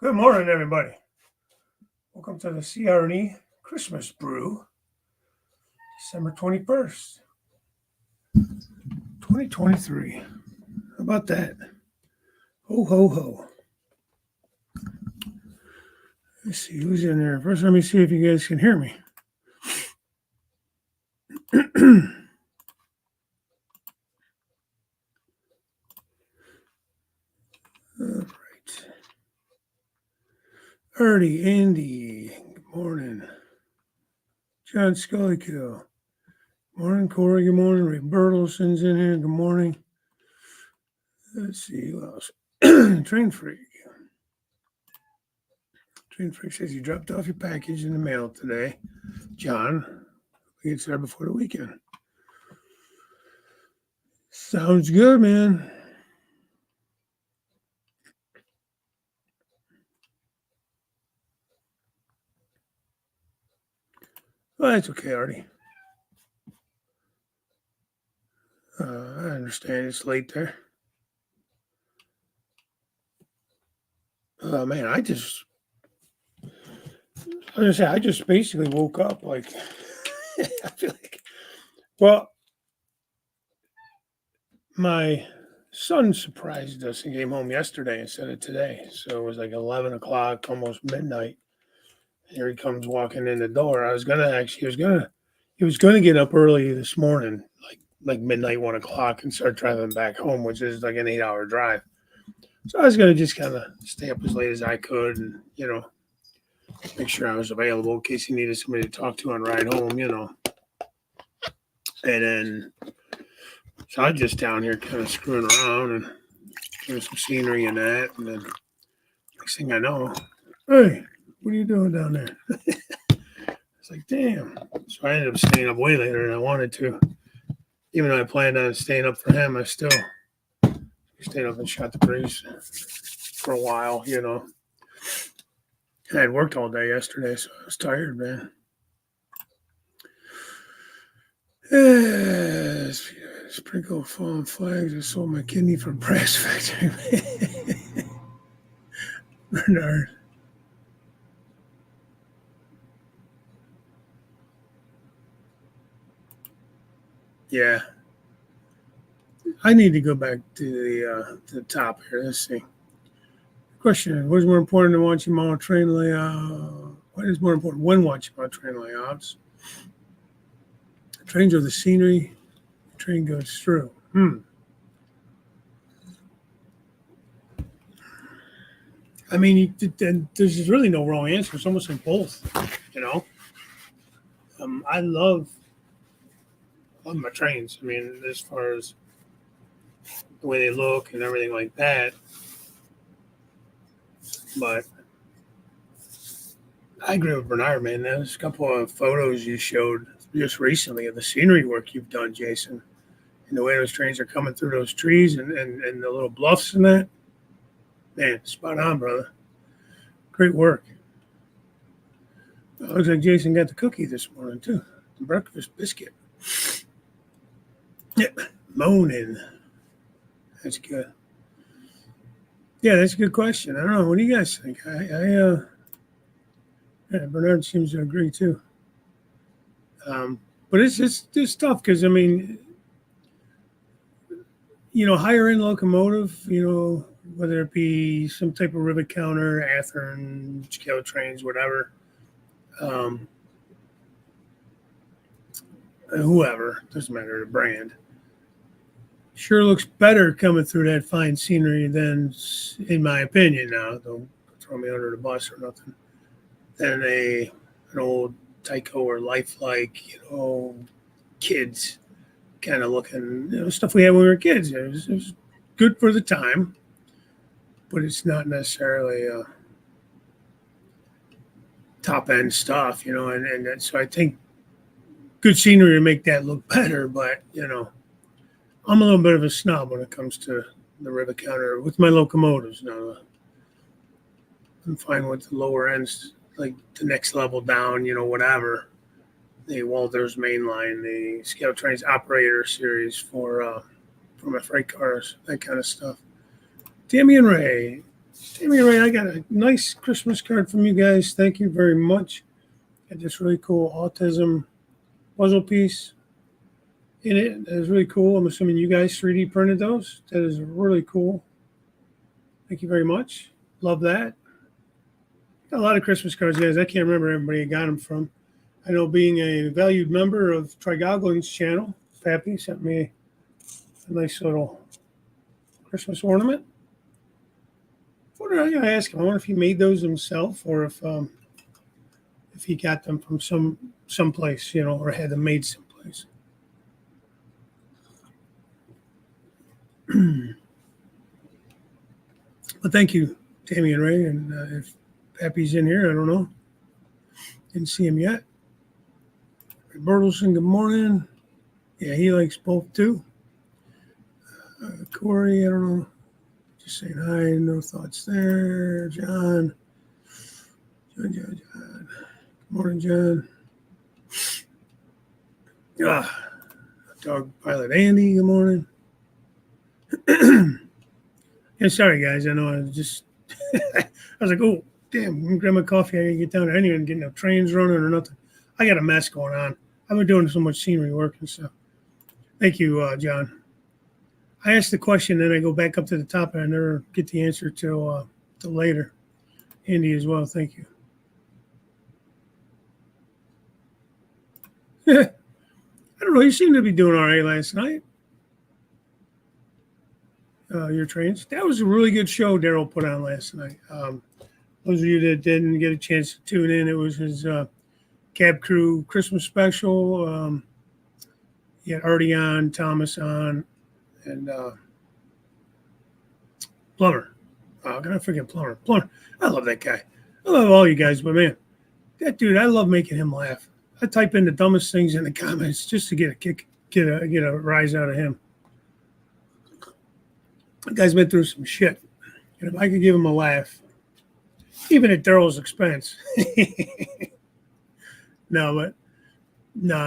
Good morning, everybody. Welcome to the CR&E Christmas Brew, December 21st, 2023. How about that? Ho, ho, ho. Let's see who's in there. First, let me see if you guys can hear me. All right. Artie, Andy, good morning. John Scullykill. Morning, Corey, good morning. Ray Bertelson's in here, good morning. Let's see who else. Train Freak. Train Freak says you dropped off your package in the mail today. John, it's there before the weekend. Sounds good, man. Well, that's okay, Artie. I understand it's late there. Oh, man, I just basically woke up like, I feel like, well, my son surprised us and came home yesterday instead of today. So it was like 11 o'clock, almost midnight. Here he comes walking in the door. He was gonna get up early this morning, like midnight, 1 o'clock, and start driving back home, which is like an 8-hour drive. So I was gonna just kind of stay up as late as I could, and make sure I was available in case he needed somebody to talk to on ride home, And then, so I was just down here kind of screwing around and doing some scenery and that, and then next thing I know, hey, what are you doing down there? It's like, damn. So I ended up staying up way later than I wanted to. Even though I planned on staying up for him, I still stayed up and shot the breeze for a while, I had worked all day yesterday, so I was tired, man. Sprinkle fallen flags. I sold my kidney for brass factory. Bernard. Yeah. I need to go back to the top here. Let's see. Question: what is more important than watching model train layout? What is more important when watching model train layouts? Trains or the scenery? The train goes through. I mean, there's really no wrong answer. It's almost like both, I love my trains. I mean, as far as the way they look and everything like that. But I agree with Bernard, man. There's a couple of photos you showed just recently of the scenery work you've done, Jason, and the way those trains are coming through those trees and the little bluffs and that. Man, spot on, brother. Great work. Looks like Jason got the cookie this morning, too. The breakfast biscuit. Yep, moaning. That's good. Yeah, that's a good question. I don't know. What do you guys think? Bernard seems to agree, too. But it's tough because, I mean, higher end locomotive, whether it be some type of rivet counter, Athearn, scale trains, whatever, whoever, doesn't matter the brand, sure looks better coming through that fine scenery than, in my opinion now, don't throw me under the bus or nothing, than an old Tyco or Lifelike, kids kind of looking, stuff we had when we were kids. It was good for the time, but it's not necessarily top end stuff, and so I think good scenery to make that look better. But I'm a little bit of a snob when it comes to the rivet counter with my locomotives. I'm fine with the lower ends, like the next level down, whatever. The Walters mainline, the scale trains operator series for my freight cars, that kind of stuff. Damian Ray, Tammy Ray, I got a nice Christmas card from you guys. Thank you very much. Got this really cool autism puzzle piece in it. That is really cool. I'm assuming you guys 3D printed those. That is really cool. Thank you very much. Love that. Got a lot of Christmas cards, guys. I can't remember everybody I got them from. I know being a valued member of Trigoglin's channel, Fappy sent me a nice little Christmas ornament. What did I gotta ask him? I wonder if he made those himself or if he got them from someplace, or had them made someplace. But thank you, Tammy and Ray. And if Pappy's in here, I don't know. Didn't see him yet. Ray Bertelson, good morning. Yeah, he likes both too. Corey, I don't know. Just saying hi, no thoughts there. John. John. Good morning, John. Dog pilot Andy, good morning. Yeah, sorry, guys. I know I was just, I was like, oh, damn, I'm going to grab my coffee. I got to get down there. I didn't even get no trains running or nothing. I got a mess going on. I've been doing so much scenery work and stuff. Thank you, John. I asked the question, then I go back up to the top, and I never get the answer till later. Andy as well, thank you. I don't know. You seem to be doing all right last night. Your trains. That was a really good show Daryl put on last night. Those of you that didn't get a chance to tune in, it was his Cab Crew Christmas special. He had Artie on, Thomas on, and Plumber. How can I forget Plumber? Plumber. I love that guy. I love all you guys, but man, that dude, I love making him laugh. I type in the dumbest things in the comments just to get a kick, get a rise out of him. That guy's been through some shit. And if I could give him a laugh, even at Daryl's expense. No,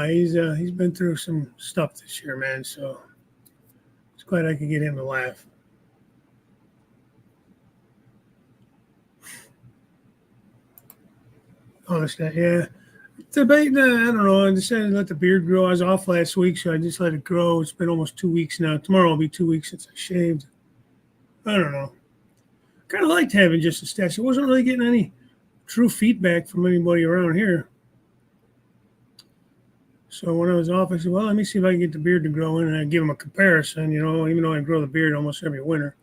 he's been through some stuff this year, man. So it's glad I could get him to laugh. Honestly, yeah. Debating, I don't know. I decided to let the beard grow. I was off last week, so I just let it grow. It's been almost 2 weeks now. Tomorrow will be 2 weeks since I shaved. I don't know. Kind of liked having just a stash. I wasn't really getting any true feedback from anybody around here. So when I was off, I said, well, let me see if I can get the beard to grow in, and I give them a comparison, even though I grow the beard almost every winter.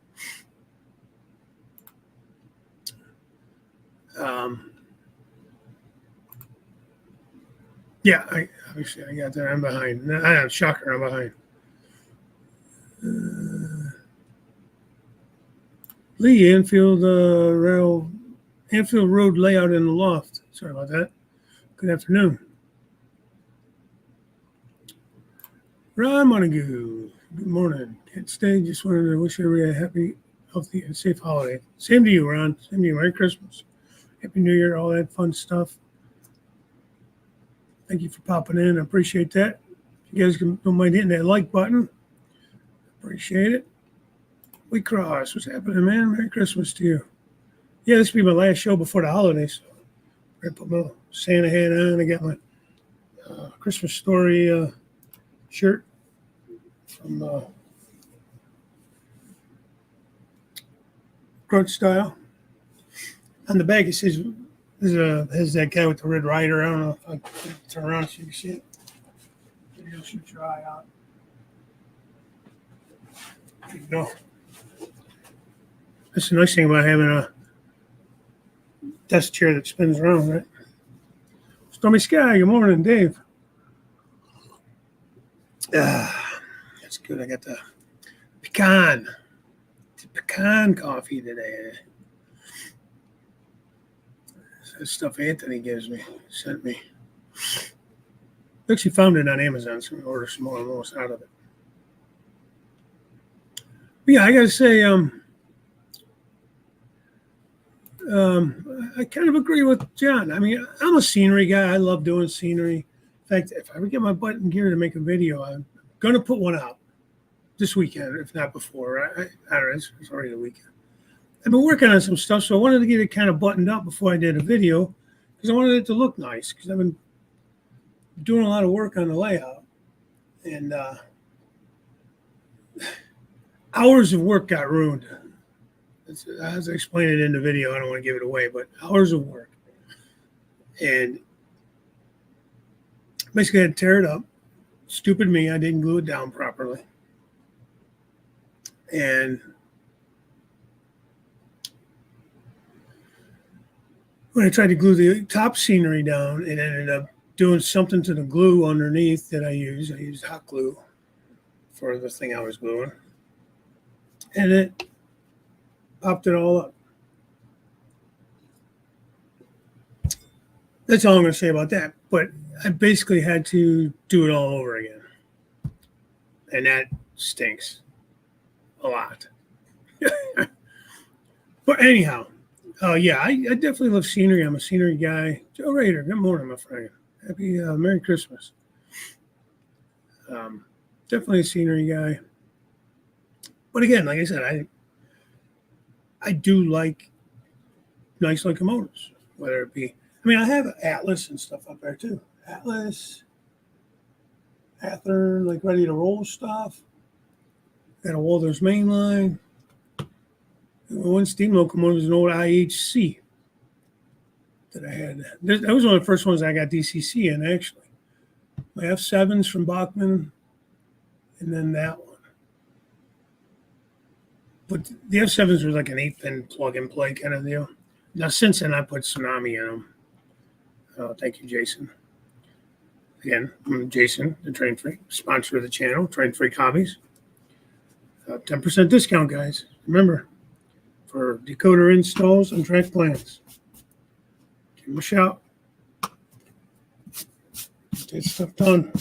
Yeah, obviously I got that. I'm behind. I am shocker. I'm behind. Lee, Anfield Road layout in the loft. Sorry about that. Good afternoon. Ron Montague. Good morning. Can't stay. Just wanted to wish everybody a happy, healthy, and safe holiday. Same to you, Ron. Same to you. Merry Christmas. Happy New Year. All that fun stuff. Thank you for popping in. I appreciate that. If you guys don't mind hitting that like button, appreciate it. We cross. What's happening, man? Merry Christmas to you. Yeah, this will be my last show before the holidays. I put my Santa hat on. I got my Christmas Story shirt from Grunt Style. On the back, it says, has that guy with the Red Rider. I don't know if I can turn around so you can see it. Maybe you'll shoot your eye out. There you go. That's the nice thing about having a desk chair that spins around, right? Stormy Sky, good morning, Dave. That's good. I got the pecan coffee today. That's stuff Anthony sent me. I actually found it on Amazon, so I'm gonna order some more. I'm almost out of it. But yeah, I gotta say, I kind of agree with John. I mean, I'm a scenery guy. I love doing scenery. In fact, if I ever get my butt in gear to make a video, I'm going to put one out this weekend, if not before. I don't know. It's already the weekend. I've been working on some stuff, so I wanted to get it kind of buttoned up before I did a video because I wanted it to look nice because I've been doing a lot of work on the layout. And hours of work got ruined. As I explained it in the video, I don't want to give it away, but hours of work. And basically, I had to tear it up. Stupid me, I didn't glue it down properly. And when I tried to glue the top scenery down, it ended up doing something to the glue underneath that I used. I used hot glue for the thing I was gluing. And it popped it all up. That's all I'm going to say about that. But I basically had to do it all over again. And that stinks a lot. But anyhow, yeah, I definitely love scenery. I'm a scenery guy. Joe Rader, good morning, my friend. Happy Merry Christmas. Definitely a scenery guy. But again, like I said, I do like nice locomotives, whether it be, I mean, I have Atlas and stuff up there too. Atlas, Athearn, like ready to roll stuff. Got a Walther's mainline. One steam locomotive is an old IHC that I had. That was one of the first ones I got DCC in, actually. My F7s from Bachmann, and then that one. But the F7s were like an 8-pin plug-and-play kind of deal. Now, since then, I put Tsunami in them. Thank you, Jason. Again, I'm Jason, the Train Freak, sponsor of the channel, Train Freak Hobbies. 10% discount, guys. Remember, for decoder installs and track plans. Give them a shout. Get stuff done.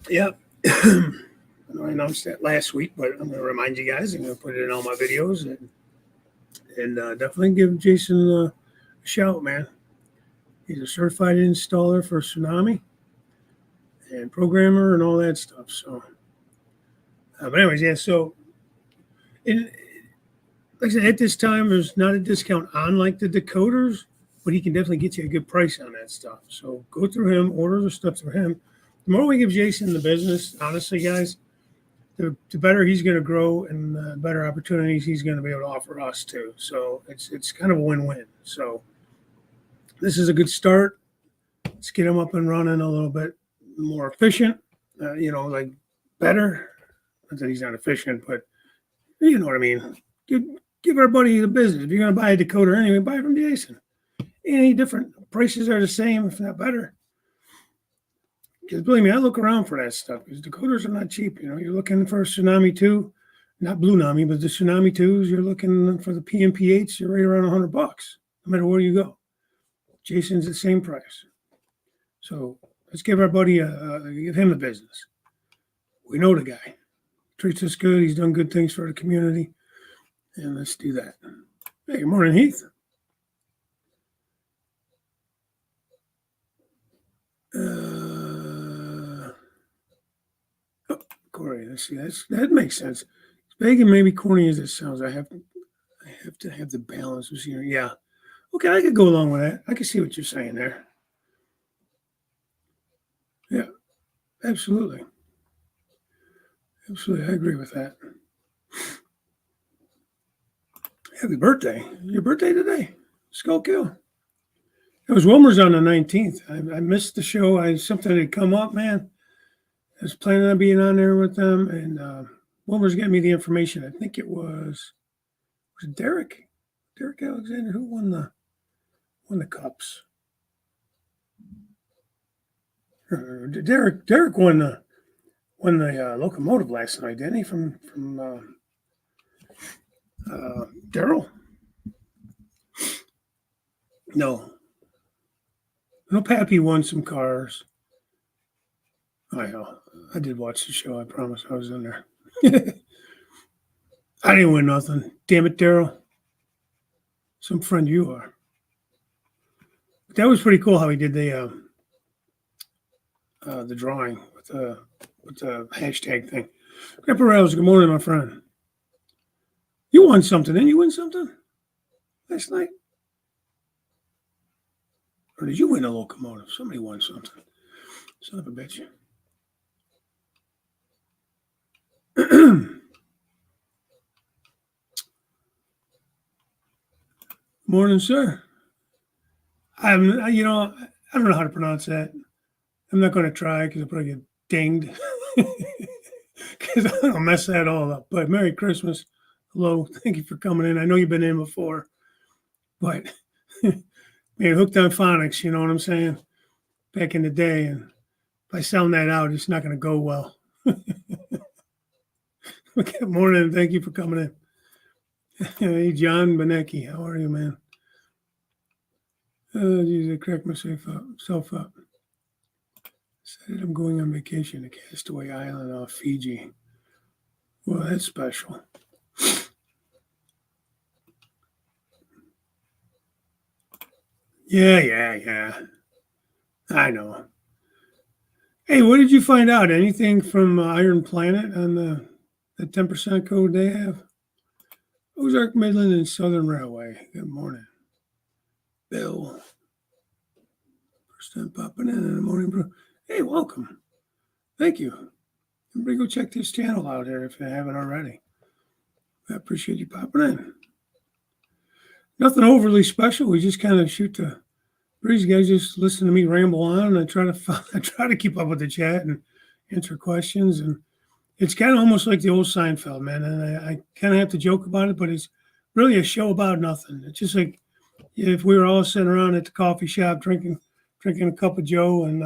Yeah. I announced that last week, but I'm going to remind you guys. I'm going to put it in all my videos and definitely give Jason a shout, man. He's a certified installer for Tsunami and programmer and all that stuff. So, but anyways, yeah. So, like I said, at this time, there's not a discount on like the decoders, but he can definitely get you a good price on that stuff. So go through him, order the stuff through him. The more we give Jason the business, honestly, guys, the better he's going to grow and the better opportunities he's going to be able to offer us too. So it's kind of a win-win. So this is a good start. Let's get him up and running a little bit more efficient, like better. Not that he's not efficient, but you know what I mean. Give everybody the business. If you're going to buy a decoder anyway, buy it from Jason. Any different. Prices are the same, if not better. Because believe me, I look around for that stuff because decoders are not cheap. You're looking for a Tsunami 2, not Blue Nami, but the Tsunami 2s. You're looking for the PMPHs. You're right around $100, no matter where you go. Jason's the same price. So let's give our buddy give him the business. We know the guy. Treats us good. He's done good things for the community. And let's do that. Hey, good morning, Heath. Corey, let's see. That makes sense. As big and maybe corny as it sounds, I have to have the balance of here. Yeah. Okay, I could go along with that. I can see what you're saying there. Yeah, absolutely. Absolutely. I agree with that. Happy birthday. Your birthday today. Skull Kill. It was Wilmer's on the 19th. I missed the show. Something had come up, man. I was planning on being on there with them, and Wilmer's getting me the information. I think it was Derek Alexander who won the cups. Derek won the locomotive last night, didn't he? From Daryl. No, Pappy won some cars. I know. I did watch the show. I promise I was in there. I didn't win nothing. Damn it, Daryl. Some friend you are. But that was pretty cool how he did the drawing with with the hashtag thing. Grandpa Rails, good morning, my friend. You won something, didn't you win something last night? Or did you win a locomotive? Somebody won something. Son of a bitch. Morning, sir. I don't know how to pronounce that. I'm not going to try because I'll probably get dinged because I'll mess that all up. But Merry Christmas. Hello. Thank you for coming in. I know you've been in before, but man, hooked on phonics, you know what I'm saying? Back in the day. And if I sound that out, it's not going to go well. Good morning. Thank you for coming in. Hey, John Benecki. How are you, man? Geez, I cracked myself up. Said I'm going on vacation to Castaway Island off Fiji. Well, that's special. Yeah. I know. Hey, what did you find out? Anything from Iron Planet on the 10% code they have? Ozark, Midland, and Southern Railway. Good morning. Bill. First time popping in the morning brew. Hey, welcome. Thank you. Everybody go check this channel out here if you haven't already. I appreciate you popping in. Nothing overly special. We just kind of shoot the breeze. You guys just listen to me ramble on, and I try to keep up with the chat and answer questions. And it's kind of almost like the old Seinfeld, man. And I kind of have to joke about it, but it's really a show about nothing. It's just like if we were all sitting around at the coffee shop drinking a cup of Joe and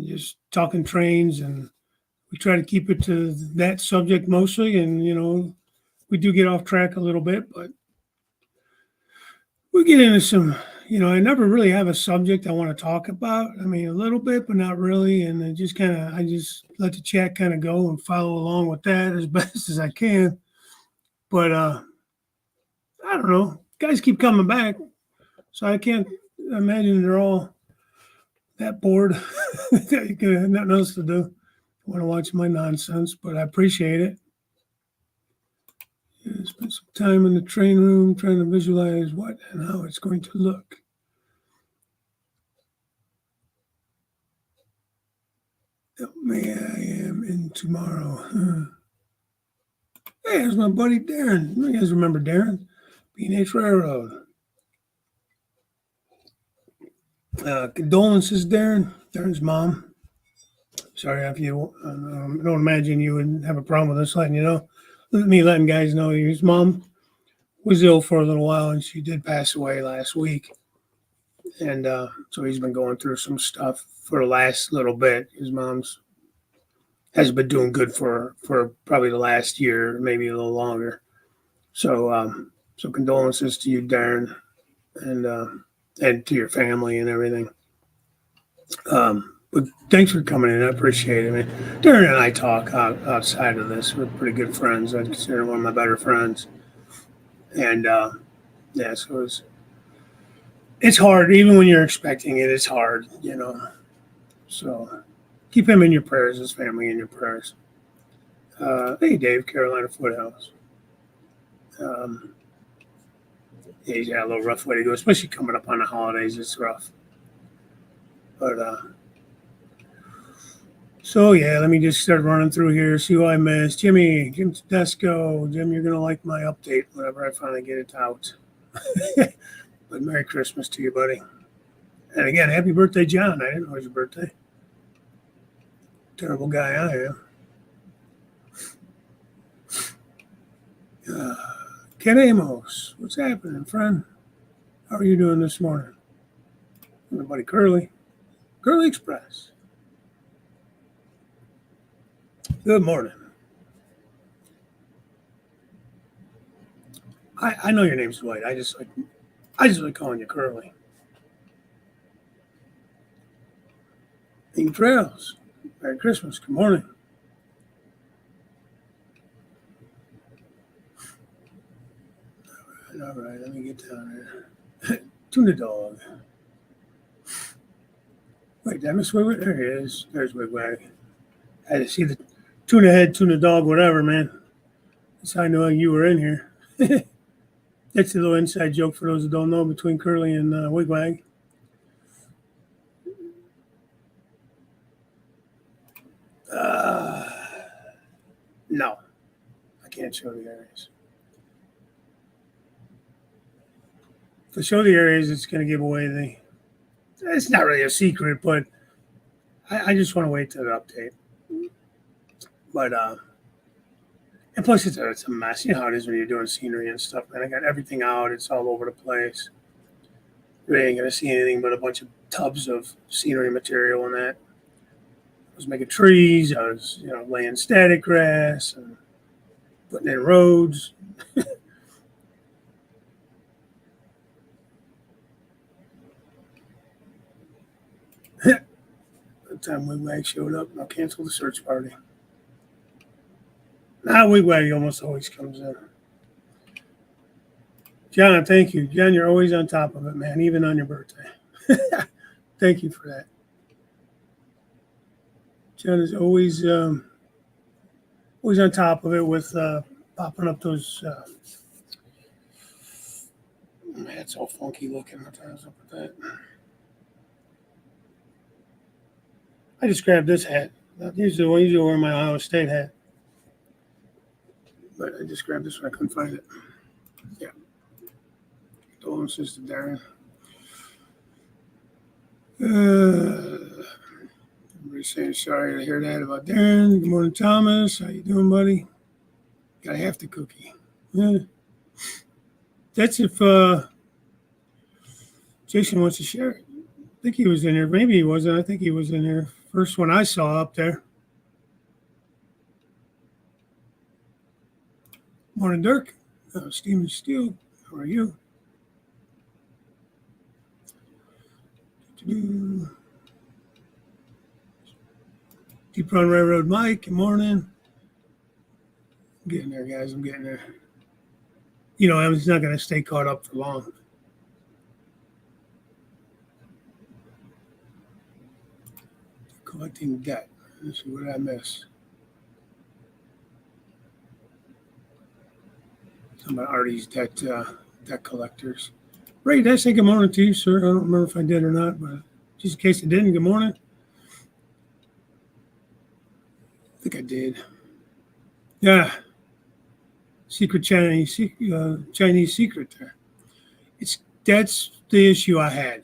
just talking trains, and we try to keep it to that subject mostly. And we do get off track a little bit, but we get into some. I never really have a subject I want to talk about. I mean, a little bit, but not really. And I just let the chat kind of go and follow along with that as best as I can. But I don't know. Guys keep coming back, so I can't imagine they're all that bored. Nothing else to do. I want to watch my nonsense, but I appreciate it. Spend some time in the train room trying to visualize what and how it's going to look. May I am in tomorrow. Hey, there's my buddy Darren. You guys remember Darren? B&H Railroad. Condolences, Darren. Darren's mom. Sorry if you don't imagine you would have a problem with us letting you know. Letting guys know his mom was ill for a little while, and she did pass away last week. And so he's been going through some stuff for the last little bit. His mom's has been doing good for probably the last year, maybe a little longer. So condolences to you, Darren, and to your family and everything. But thanks for coming in. I appreciate it, man. Darren and I talk outside of this. We're pretty good friends. I consider him one of my better friends. And so it's hard, even when you're expecting it. It's hard, So keep him in your prayers, his family in your prayers. Hey, Dave, Carolina Foothouse. He's got a little rough way to go, especially coming up on the holidays. It's rough. But so yeah, let me just start running through here. See who I missed. Jim Tedesco. Jim, you're gonna like my update whenever I finally get it out. But Merry Christmas to you, buddy. And again, happy birthday, John. I didn't know it was your birthday. Terrible guy I am. Ken Amos, what's happening, friend? How are you doing this morning? My buddy Curly Express. Good morning. I know your name's Dwight. I just like calling you Curly. King Trails. Merry Christmas. Good morning. All right, let me get down there. Tuna Dog. Wait, did I miss Wigwag? There he is. There's Wigwag. I had to see the tuna head, tuna dog, whatever, man. That's how I know you were in here. That's a little inside joke for those who don't know between Curly and Wigwag. No, I can't show the areas. If I show the areas, it's going to give away the. It's not really a secret, but I just want to wait till the update. But and plus it's a mess. You know how it is when you're doing scenery and stuff, man. I got everything out. It's all over the place. You ain't gonna see anything but a bunch of tubs of scenery material and that. I was making trees. I was, laying static grass and putting in roads. By the time Wigwag showed up, I'll cancel the search party. Wigwag almost always comes in. John, thank you. John, you're always on top of it, man, even on your birthday. Thank you for that. John is always on top of it with popping up those. Man, it's all funky looking. What time's up with that? I just grabbed this hat. I usually wear my Ohio State hat. But I just grabbed this one. I couldn't find it. Yeah. Condolences to Darren. Everybody's saying sorry to hear that about Darren. Good morning, Thomas. How you doing, buddy? Got a half the cookie. Yeah. That's if Jason wants to share it. I think he was in there. Maybe he wasn't. I think he was in there. First one I saw up there. Morning, Dirk. Steven Steele. How are you? Deep Run Railroad Mike. Good morning. I'm getting there, guys. I'm getting there. I'm just not going to stay caught up for long. Collecting debt. Let's see, what did I miss? Some of Artie's debt collectors. Ray, did I say good morning to you, sir? I don't remember if I did or not, but just in case I didn't, good morning. I think I did. Yeah. Secret Chinese secret there. That's the issue I had.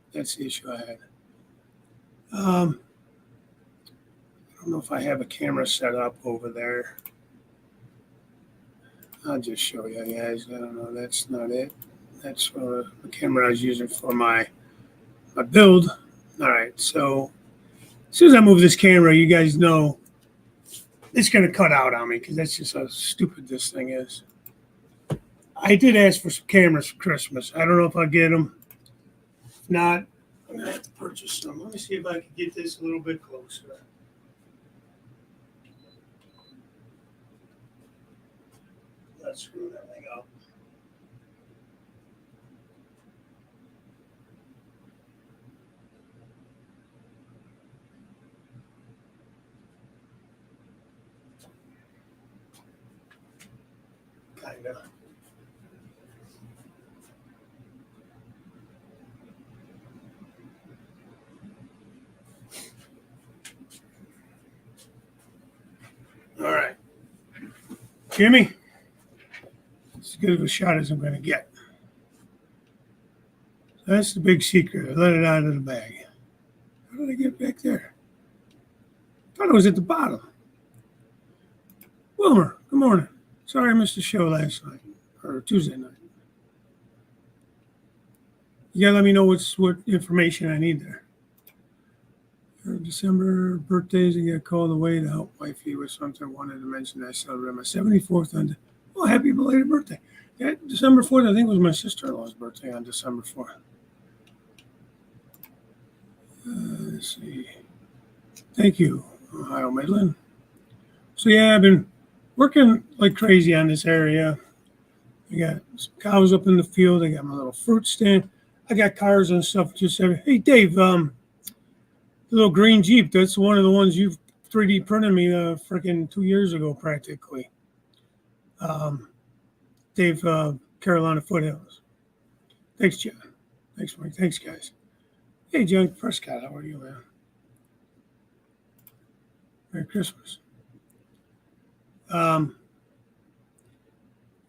I don't know if I have a camera set up over there. I'll just show you guys. I don't know. That's not it. That's the camera I was using for my build. All right. So as soon as I move this camera, you guys know it's going to cut out on me because that's just how stupid this thing is. I did ask for some cameras for Christmas. I don't know if I'll get them. If not, I'm going to have to purchase some. Let me see if I can get this a little bit closer. Let's screw that thing up. Kind of. All right. Jimmy? As good of a shot as I'm going to get. That's the big secret. I let it out of the bag. How did I get back there? I thought it was at the bottom. Wilmer, good morning. Sorry I missed the show last night, or Tuesday night. You got to let me know what information I need there. December birthdays, I got called away to help wifey with something. I wanted to mention I celebrated my 74th on. Oh, happy belated birthday. Yeah, December 4th, I think, was my sister-in-law's birthday on December 4th. Let's see. Thank you, Ohio Midland. So, yeah, I've been working like crazy on this area. I got some cows up in the field. I got my little fruit stand. I got cars and stuff. Hey, Dave, the little green Jeep, that's one of the ones you've 3D printed me freaking 2 years ago, practically. Dave, Carolina Foothills. Thanks, John. Thanks, Mike. Thanks, guys. Hey, John Prescott, how are you, man? Merry Christmas.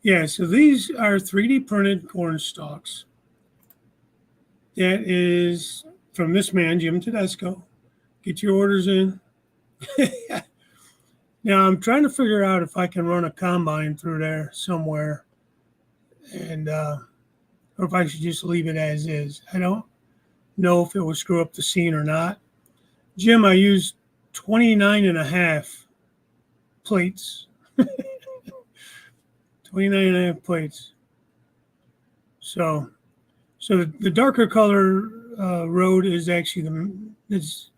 Yeah, so these are 3D printed corn stalks. That is from this man, Jim Tedesco. Get your orders in. Now, I'm trying to figure out if I can run a combine through there somewhere, and or if I should just leave it as is. I don't know if it will screw up the scene or not. Jim, I used 29 and a half plates. 29 and a half plates. So the darker color road is actually it's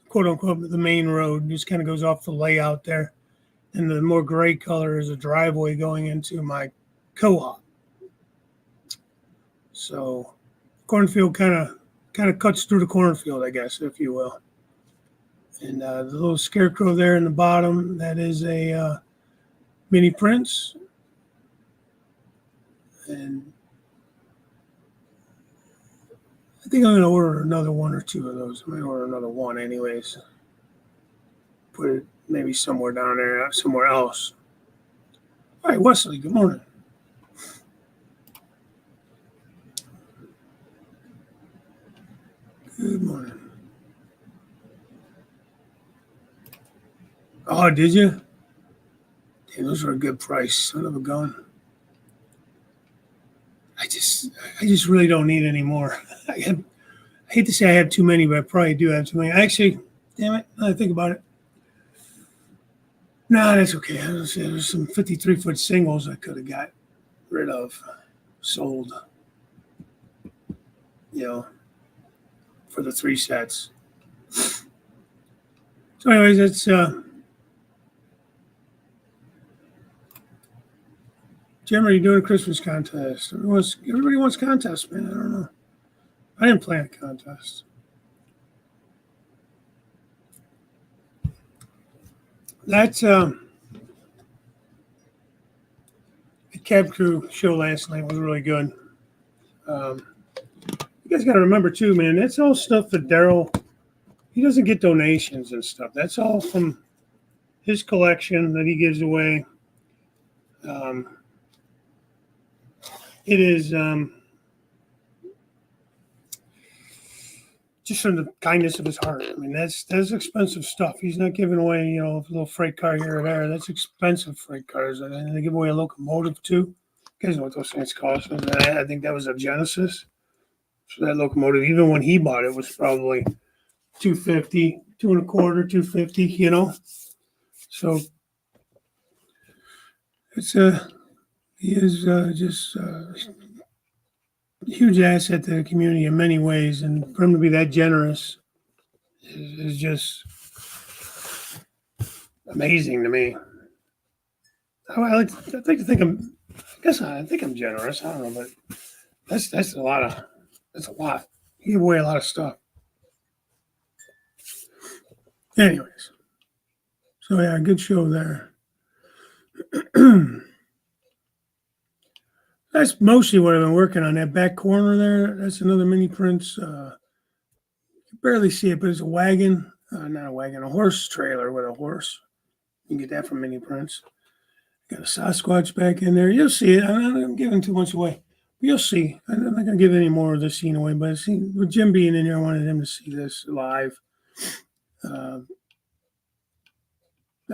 quote unquote the main road. Just kind of goes off the layout there, and the more gray color is a driveway going into my co-op. So cornfield kind of cuts through the cornfield, I guess, if you will. And the little scarecrow there in the bottom, that is a mini Prince. And I think I'm going to order another one or two of those. I might order another one anyways. Put it maybe somewhere down there, somewhere else. All right, Wesley, good morning. Good morning. Oh, did you? Damn, those are a good price. Son of a gun. I just really don't need any more. I hate to say I have too many, but I probably do have too many. Actually, damn it, now I think about it. No, that's okay. There's some 53-foot singles I could have got rid of, sold, for the 3 sets. So anyways, it's Jim, are you doing a Christmas contest? Everybody wants contests, man. I don't know. I didn't plan a contest. That's the Cab Crew show last night was really good. You guys got to remember too, man. That's all stuff that Daryl. He doesn't get donations and stuff. That's all from his collection that he gives away. It is just from the kindness of his heart. I mean, that's expensive stuff. He's not giving away, a little freight car here or there. That's expensive freight cars. And they give away a locomotive too. You guys know what those things cost. I think that was a Genesis. So that locomotive, even when he bought it, was probably $250, $225, $250. So it's he is just a huge asset to the community in many ways, and for him to be that generous is just amazing to me. I think I'm generous. I don't know, but that's a lot. That's a lot. He gave away a lot of stuff. Anyways, so yeah, good show there. That's mostly what I've been working on. That back corner there, that's another mini Prince. You barely see it, but it's a wagon. Not a wagon, a horse trailer with a horse. You can get that from mini Prince. Got a Sasquatch back in there. You'll see it. I'm not giving too much away. But you'll see. I'm not going to give any more of this scene away, but with Jim being in here, I wanted him to see this live. I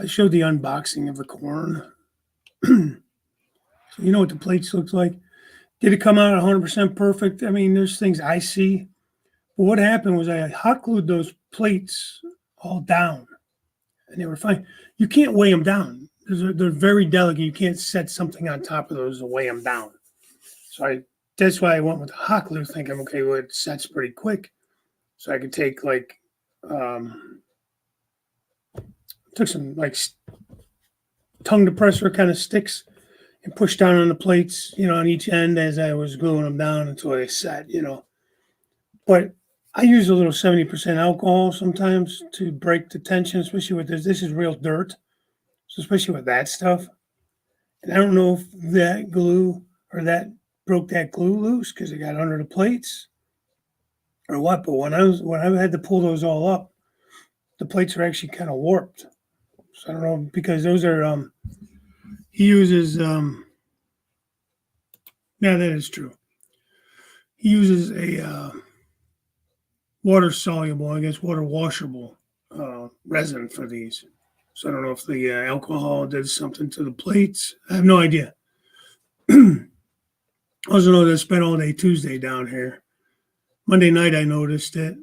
showed the unboxing of the corn. So you know what the plates looks like. Did it come out 100% perfect? I mean, there's things I see. But what happened was I hot glued those plates all down, and they were fine. You can't weigh them down. They're very delicate. You can't set something on top of those to weigh them down. So that's why I went with the hot glue, thinking, okay, well, it sets pretty quick. So I could take took some tongue depressor kind of sticks and push down on the plates, on each end as I was gluing them down until they set, But I use a little 70% alcohol sometimes to break the tension, especially with this. This is real dirt, so especially with that stuff. And I don't know if that glue or that broke that glue loose because it got under the plates or what. But when I had to pull those all up, the plates are actually kind of warped. So I don't know because those are he uses yeah, that is true. He uses a water soluble, I guess water washable resin for these. So I don't know if the alcohol did something to the plates. I have no idea. I also know that I spent all day Tuesday down here. Monday night I noticed it.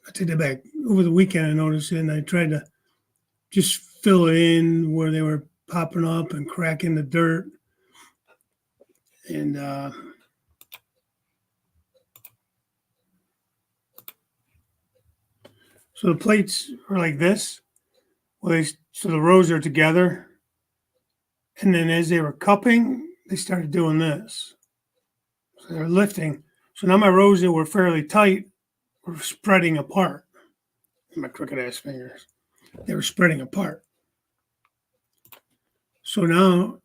I take that back. Over the weekend I noticed it, and I tried to just fill it in where they were popping up and cracking the dirt. And so the plates are like this. Well, so the rows are together. And then as they were cupping, they started doing this. So they're lifting. So now my rows that were fairly tight were spreading apart. My crooked ass fingers. They were spreading apart. So now,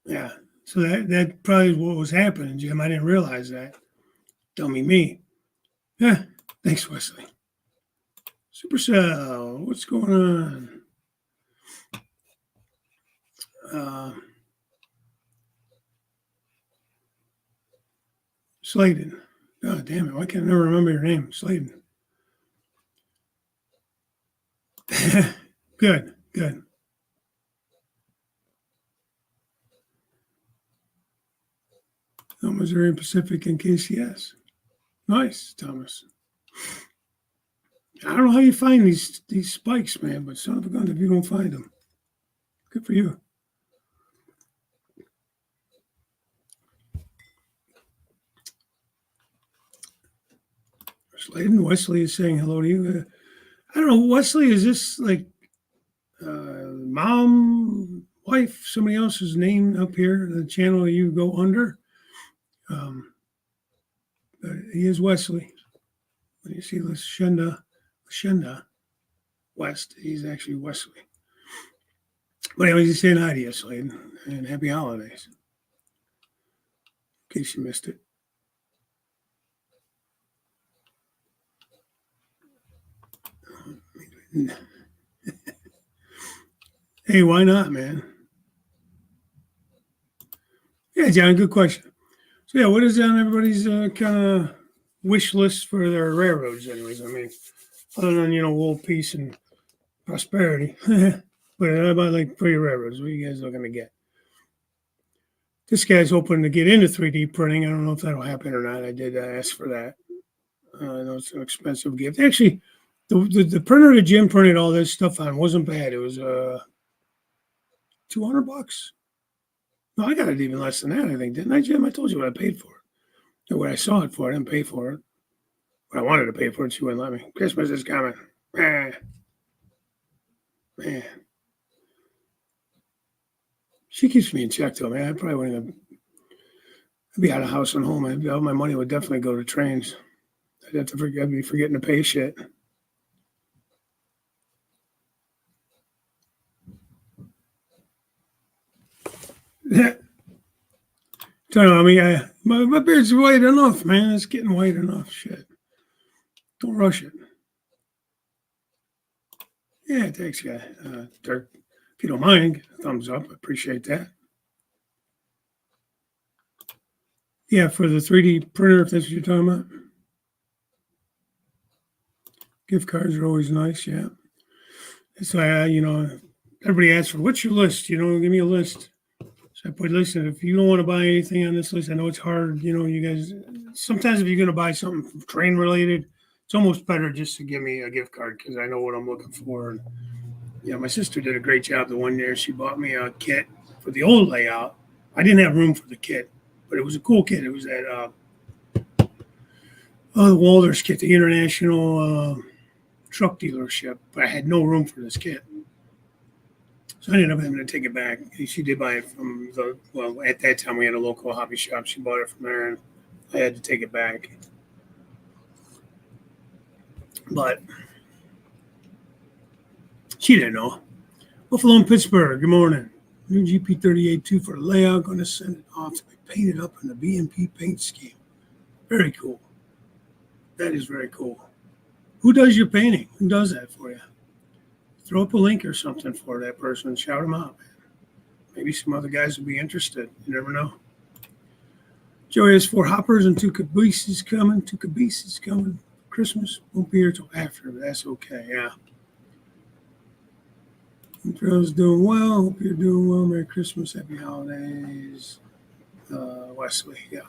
yeah. So that probably is what was happening, Jim. I didn't realize that. Dummy me. Yeah. Thanks, Wesley. Supercell, what's going on? Sladen. God damn it. Why can't I never remember your name? Sladen. Good, good. Missouri Pacific and KCS. Nice, Thomas. I don't know how you find these spikes, man, but son of a gun if you don't find them. Good for you. Sladen, Wesley is saying hello to you. I don't know, Wesley, is this like mom, wife, somebody else's name up here, the channel you go under? He is Wesley. When you see Lashenda West, he's actually Wesley. But anyways, he's saying hi to you, Sladen, and happy holidays. In case you missed it. Hey, why not, man? Yeah, John, good question. So, yeah, what is on everybody's kind of wish list for their railroads, anyways? I mean, other than, world peace and prosperity. But how about, like, for your railroads? What are you guys looking to get? This guy's hoping to get into 3D printing. I don't know if that'll happen or not. I did ask for that. I know it's an expensive gift. Actually, the printer that Jim printed all this stuff on wasn't bad. It was $200. No, I got it even less than that, I think, didn't I, Jim? I told you what I paid for it. Or what I saw it for. I didn't pay for it. But I wanted to pay for it. She wouldn't let me. Christmas is coming. Man. She keeps me in check, though, man. I probably wouldn't I'd be out of house and home. All my money would definitely go to trains. I'd be forgetting to pay shit. Yeah. I mean, my beard's white enough, man. It's getting white enough. Shit. Don't rush it. Yeah, thanks, guy. Dirk, if you don't mind, thumbs up. I appreciate that. Yeah, for the 3D printer, if that's what you're talking about. Gift cards are always nice, yeah. So, everybody asks for, what's your list? Give me a list. So I put, listen, if you don't want to buy anything on this list, I know it's hard. You guys, sometimes if you're going to buy something train related, it's almost better just to give me a gift card because I know what I'm looking for. And, my sister did a great job the one year. She bought me a kit for the old layout. I didn't have room for the kit, but it was a cool kit. It was that the Walters kit, the international truck dealership. But I had no room for this kit. So I ended up having to take it back. She did buy it from at that time we had a local hobby shop. She bought it from there, and I had to take it back. But she didn't know. Buffalo and Pittsburgh, good morning. New GP38-2 for layout. Going to send it off to be painted up in the BMP paint scheme. Very cool. That is very cool. Who does your painting? Who does that for you? Throw up a link or something for that person. Shout them out, man. Maybe some other guys will be interested. You never know. Joey has 4 hoppers and 2 cabooses coming. 2 cabooses coming. Christmas won't be here till after, but that's okay. Yeah. Intro's doing well. Hope you're doing well. Merry Christmas. Happy holidays. Wesley, yeah.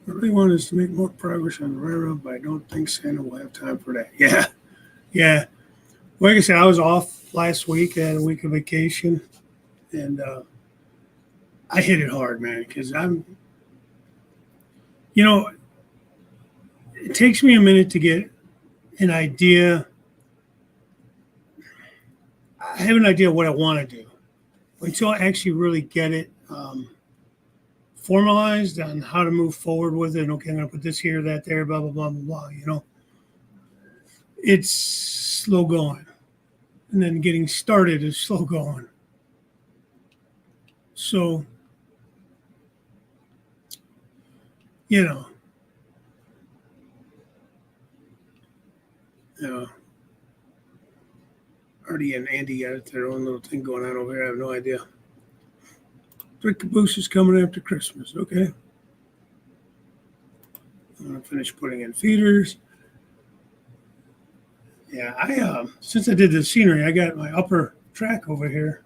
I really want us to make more progress on the railroad, but I don't think Santa will have time for that. Yeah. Yeah. Like I said, I was off last week. I had a week of vacation, and I hit it hard, man, because it takes me a minute to get an idea. I have an idea of what I want to do. Until I actually really get it formalized on how to move forward with it. Okay, I'm going to put this here, that there, blah, blah, blah, blah, blah. It's slow going. And then getting started is slow going. So, Artie and Andy got their own little thing going on over here. I have no idea. 3 cabooses coming after Christmas. Okay. I'm going to finish putting in feeders. Yeah, since I did the scenery, I got my upper track over here.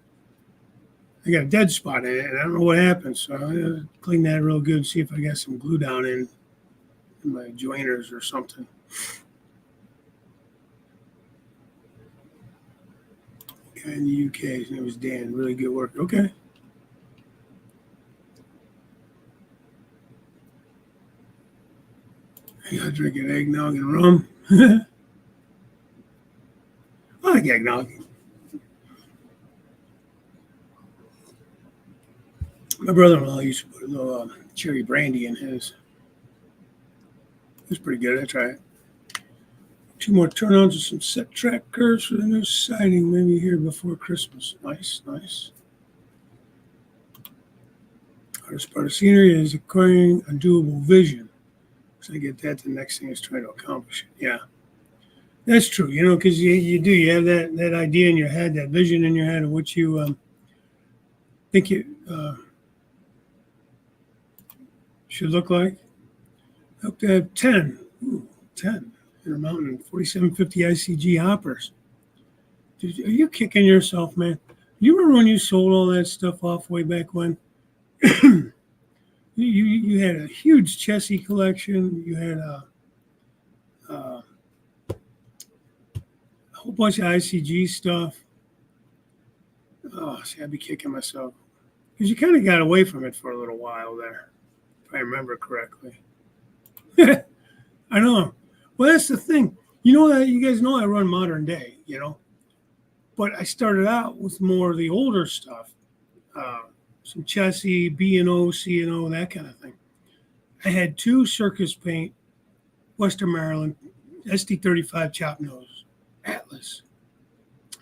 I got a dead spot in it, and I don't know what happened. So I'm going to clean that real good, see if I got some glue down in my joiners or something. Guy in the UK, his name was Dan. Really good work. Okay. I got drinking eggnog and rum. I like eggnog. My brother-in-law used to put a little cherry brandy in his. It was pretty good. I tried it. 2 more turn-ons and some set track curves for the new siding, maybe here before Christmas. Nice, nice. Hardest part of scenery is acquiring a doable vision. So I get that, the next thing is trying to accomplish it. Yeah, that's true, because you have that idea in your head, that vision in your head of what you think it should look like. I hope to have 10. Ooh, 10. Intermountain 4750 ICG hoppers. Dude, are you kicking yourself, man? You remember when you sold all that stuff off way back when? you had a huge Chessie collection. You had a whole bunch of ICG stuff. Oh, see, I'd be kicking myself. Because you kind of got away from it for a little while there, if I remember correctly. I know. Well, that's the thing. You guys know I run modern day, but I started out with more of the older stuff, some Chessie, B&O, C&O, that kind of thing. I had 2 Circus Paint, Western Maryland, SD35 chop nose, Atlas,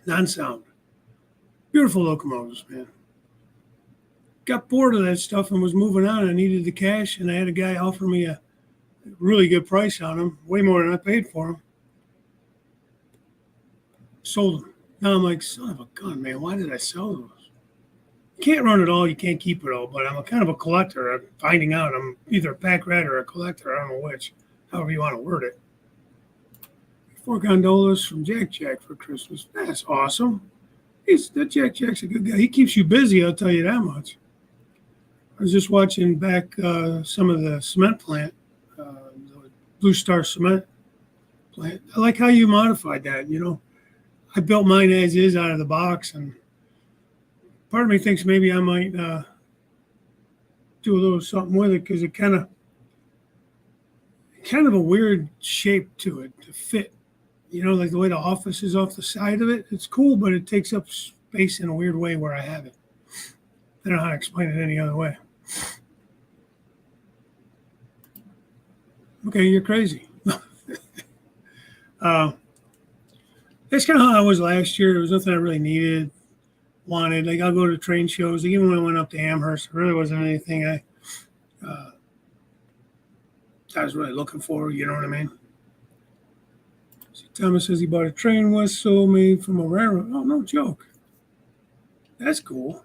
non-sound. Beautiful locomotives, man. Got bored of that stuff and was moving on. I needed the cash, and I had a guy offer me a really good price on them, way more than I paid for them. Sold them. Now I'm like, son of a gun, man, why did I sell those? You can't run it all, you can't keep it all, but I'm a kind of a collector. I'm finding out I'm either a pack rat or a collector. I don't know which, however you want to word it. 4 gondolas from Jack Jack for Christmas. That's awesome. That Jack Jack's a good guy. He keeps you busy, I'll tell you that much. I was just watching back some of the cement plant, the Blue Star Cement plant. I like how you modified that, I built mine as is out of the box, and part of me thinks maybe I might do a little something with it because it kind of a weird shape to it to fit. Like the way the office is off the side of it. It's cool, but it takes up space in a weird way where I have it. I don't know how to explain it any other way. Okay, you're crazy. uh, that's kind of how I was last year. There was nothing I really needed, wanted. Like I'll go to train shows. Like, even when I went up to Amherst, there really wasn't anything I was really looking for. You know what I mean? See, Thomas says he bought a train whistle made from a railroad. Oh, no joke. That's cool.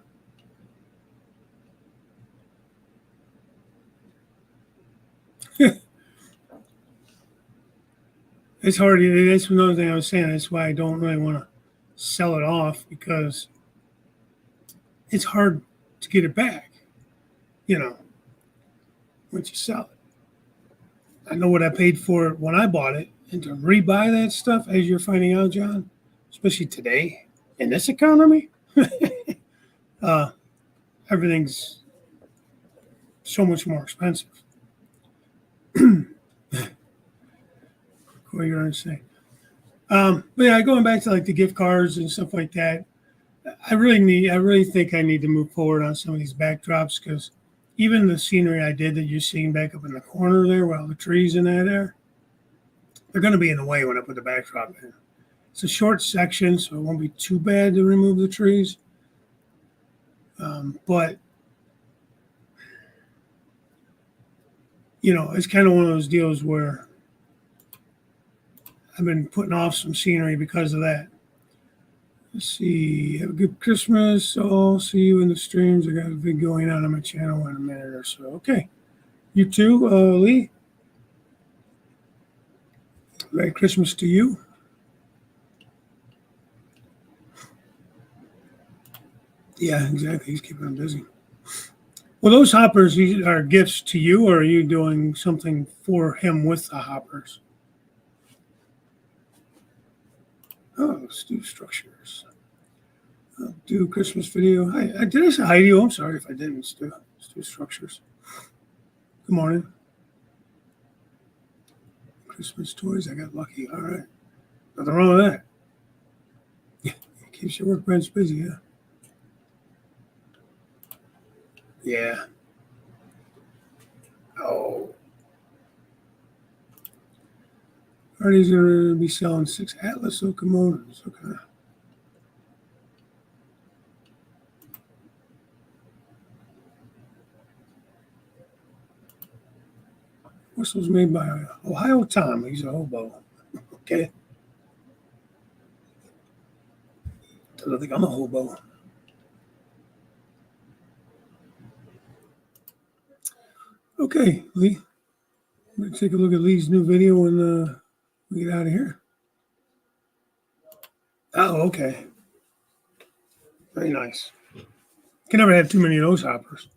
It's hard. That's another thing I was saying. That's why I don't really want to sell it off, because it's hard to get it back, you know, once you sell it. I know what I paid for it when I bought it, and to rebuy that stuff, as you're finding out, John, especially today in this economy, uh, everything's so much more expensive. What you're saying. But yeah, going back to like the gift cards and stuff like that, I really think I need to move forward on some of these backdrops, because even the scenery I did that you're seeing back up in the corner there, with all the trees in that there, they're going to be in the way when I put the backdrop in. It's a short section, so it won't be too bad to remove the trees. But it's kind of one of those deals where I've been putting off some scenery because of that. Let's see. Have a good Christmas. I'll see you in the streams. I got a video going on my channel in a minute or so. Okay. You too, Lee. Merry Christmas to you. Yeah, exactly. He's keeping them busy. Well, those hoppers are gifts to you, or are you doing something for him with the hoppers? Oh, let's do structures. I'll do Christmas video. I did I say hi to you? I'm sorry if I didn't. Let's do structures. Good morning. Christmas toys. I got lucky. All right. Nothing wrong with that. Yeah, it keeps your workbench busy, yeah. Yeah. Oh. Artie's going to be selling 6 Atlas locomotives. Okay. Whistle's made by Ohio Tom. He's a hobo. Okay. Doesn't think I'm a hobo. Okay, Lee. I'm gonna take a look at Lee's new video and we get out of here. Oh, okay. Very nice. Can never have too many of those hoppers.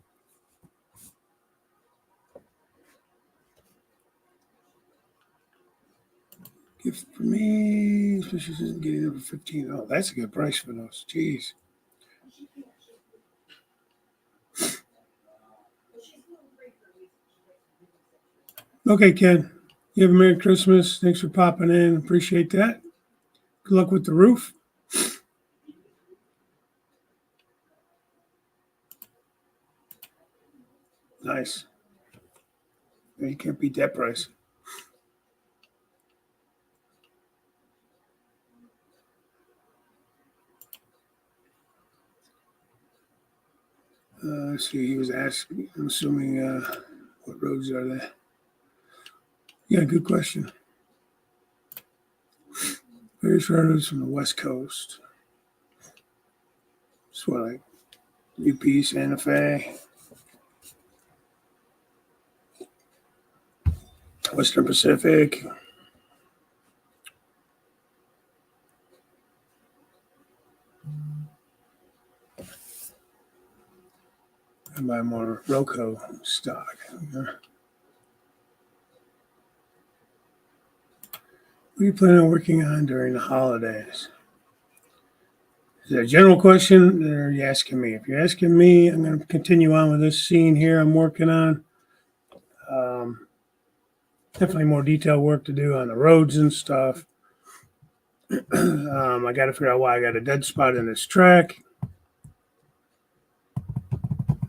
Gift for me, especially since I'm getting over 15. Oh, that's a good price for those. Jeez. Okay, Ken. You have a Merry Christmas. Thanks for popping in. Appreciate that. Good luck with the roof. Nice. You can't beat that price. Let's see. He was asking, I'm assuming, what roads are they? Yeah, good question. Various railroads from the West Coast. It's what, like UP, Santa Fe, Western Pacific. And buy more Roco stock. What are you planning on working on during the holidays? Is that a general question, or are you asking me? If you're asking me, I'm going to continue on with this scene here I'm working on. Definitely more detailed work to do on the roads and stuff. I got to figure out why I got a dead spot in this track.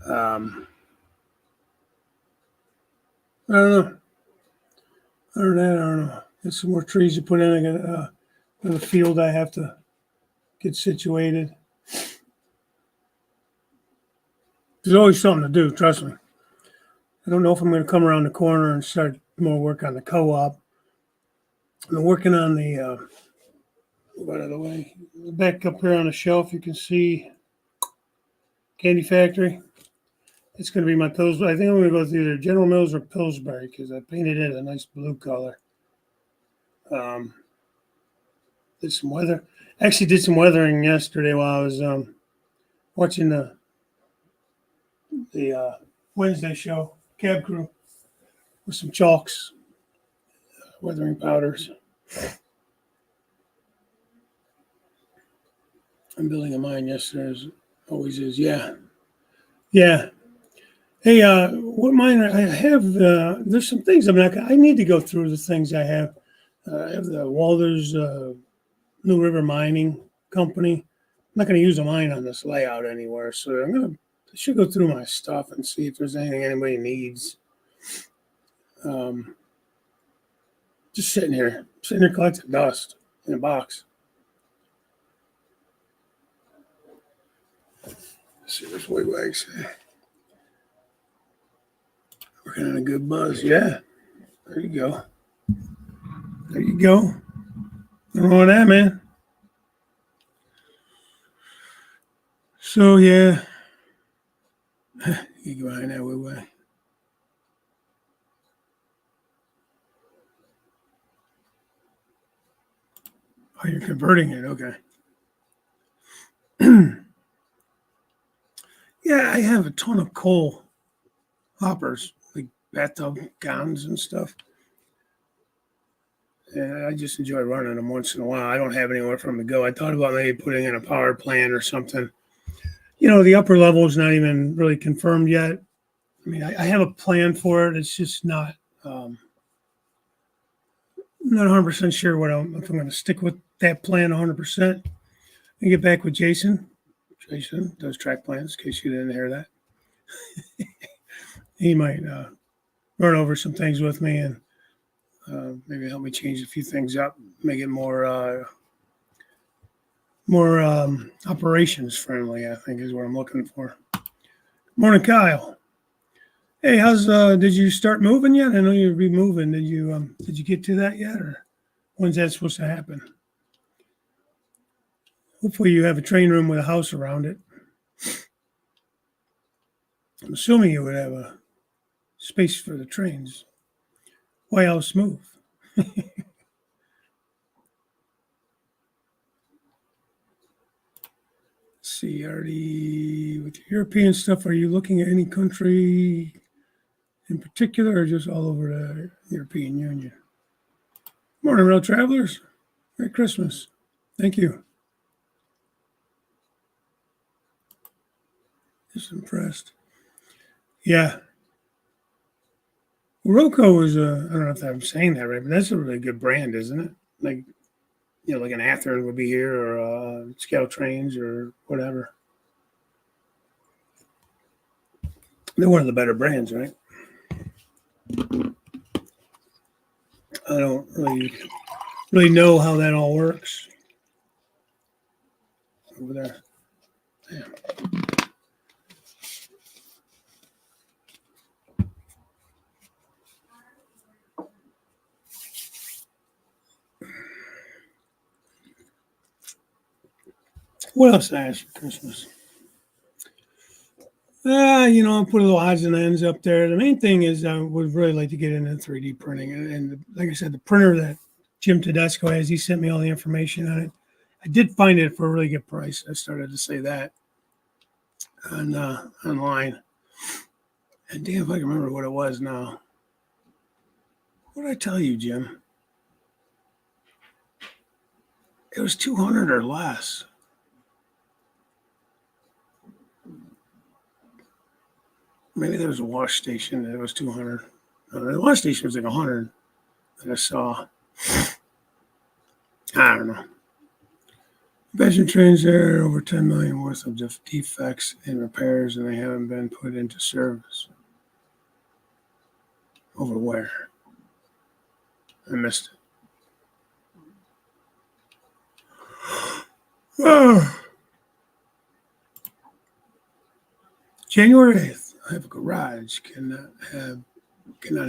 I don't know. Other than that, I don't know. Get some more trees to put in. I got a field I have to get situated. There's always something to do, trust me. I don't know if I'm going to come around the corner and start more work on the co-op. I'm working on the, by the way, back up here on the shelf, you can see Candy Factory. It's going to be my Pillsbury. I think I'm going to go with either General Mills or Pillsbury because I painted it a nice blue color. Did some weather. Actually, did some weathering yesterday while I was watching the Wednesday show, Cab Crew, with some chalks, weathering powders. I'm building a mine yesterday, as always is. Yeah. Hey, what mine I have? There's some things I'm not. I need to go through the things I have. I have the Walters New River Mining Company. I'm not going to use a mine on this layout anywhere, so I should go through my stuff and see if there's anything anybody needs. Just sitting here collecting dust in a box. Let's see what's Wigwags. Working on a good buzz. Yeah, there you go. Nothing wrong with that, man. So yeah, you go behind that Wigwag. Oh, you're converting it. Okay. Yeah, I have a ton of coal hoppers, like bathtub gowns and stuff. And I just enjoy running them once in a while. I don't have anywhere for them to go. I thought about maybe putting in a power plant or something. The upper level is not even really confirmed yet. I mean, I have a plan for it. It's just not not 100% sure if I'm going to stick with that plan 100%. And get back with Jason. Jason does track plans, in case you didn't hear that. He might run over some things with me and maybe help me change a few things up, make it more operations friendly. I think is what I'm looking for. Morning, Kyle. Hey, did you start moving yet? I know you'll be moving. Did you get to that yet, or when's that supposed to happen? Hopefully, you have a train room with a house around it. I'm assuming you would have a space for the trains. Why else move? CR&E with the European stuff. Are you looking at any country in particular, or just all over the European Union? Morning, rail travelers. Merry Christmas. Thank you. Just impressed. Yeah. Rocco is I don't know if I'm saying that right, but that's a really good brand, isn't it? Like an Athearn would be here, or Scout Trains, or whatever. They're one of the better brands, right? I don't really know how that all works over there. Damn. What else I ask for Christmas? I put a little odds and ends up there. The main thing is I would really like to get into 3D printing. And like I said, the printer that Jim Tedesco has, he sent me all the information on it. I did find it for a really good price. I started to say that online. And damn, if I can remember what it was now. What did I tell you, Jim? It was 200 or less. Maybe there was a wash station that was 200. The wash station was like 100 that I saw. I don't know. Passenger trains there are over 10 million worth of defects and repairs, and they haven't been put into service. Over where? I missed it. January 8th. I have a garage. Cannot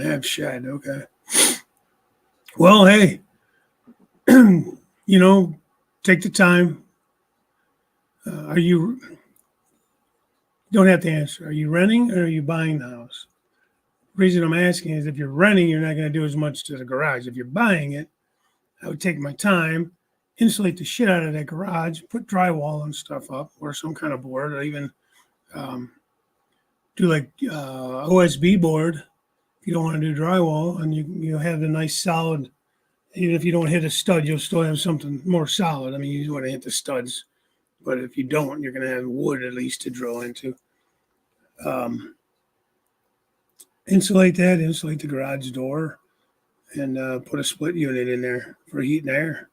have shed. Okay. Well, hey, take the time. Are you don't have to answer. Are you renting or are you buying the house? The reason I'm asking is if you're renting, you're not going to do as much to the garage. If you're buying it, I would take my time, insulate the shit out of that garage, put drywall and stuff up, or some kind of board, or even do like OSB board if you don't want to do drywall, and you have the nice solid. Even if you don't hit a stud, you'll still have something more solid. I mean, you want to hit the studs, but if you don't, you're going to have wood at least to drill into. Insulate the garage door, and put a split unit in there for heat and air.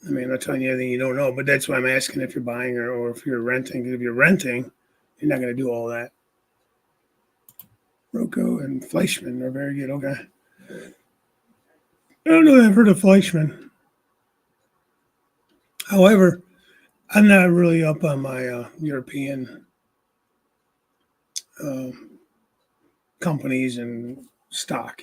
I mean, I'm not telling you anything you don't know, but that's why I'm asking if you're buying or if you're renting. If you're renting, you're not going to do all that. Rocco and Fleischmann are very good. Okay. I don't know if I've heard of Fleischmann. However, I'm not really up on my European companies and stock,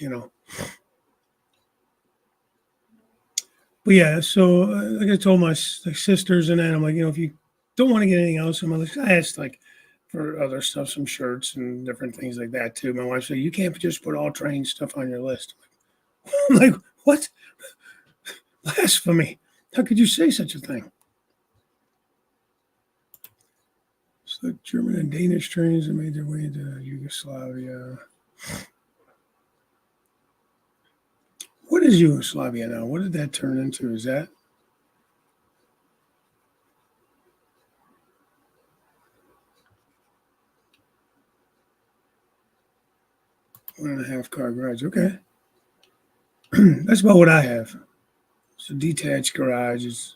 But yeah, so like I told my sisters and then I'm like, if you don't want to get anything else, I asked like for other stuff, some shirts and different things like that too. My wife said, you can't just put all train stuff on your list. I'm like, what? Blasphemy. How could you say such a thing? So German and Danish trains that made their way to Yugoslavia. What is Yugoslavia now? What did that turn into? Is that? One and a half car garage. Okay. That's about what I have. It's a detached garage. It's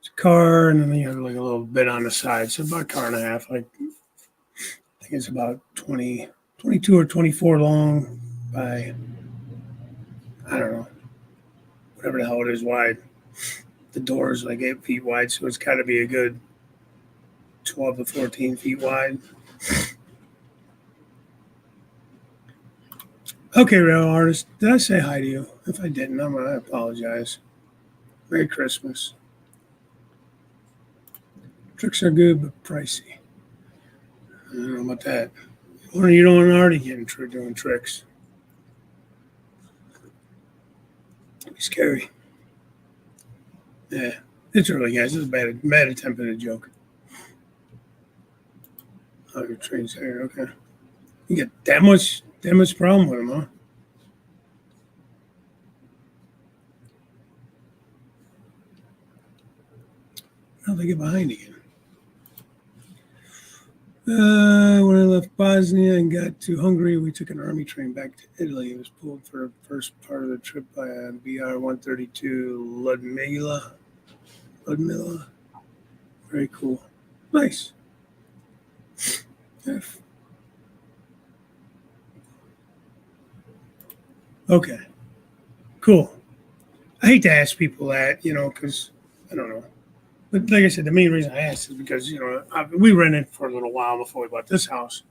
a car, and then you have like a little bit on the side. So about a car and a half. Like, I think it's about 22 or 24 long by, I don't know, whatever the hell it is wide. The door is like 8 feet wide, so it's got to be a good 12 to 14 feet wide. Okay, real artist, did I say hi to you? If I didn't, I apologize. Merry Christmas. Tricks are good, but pricey. I don't know about that. Or you don't already get doing tricks. It'd be scary. Yeah, it's early, guys. This is a bad attempt at a joke. Oh, your train's here. Okay. You get that much problem with them, huh? How'd they get behind again? When I left Bosnia and got to Hungary, we took an army train back to Italy. It was pulled for the first part of the trip by a BR 132 Ludmilla. Very cool. Nice. Okay. Cool. I hate to ask people that, because I don't know. But like I said, the main reason I asked is because, we rented for a little while before we bought this house.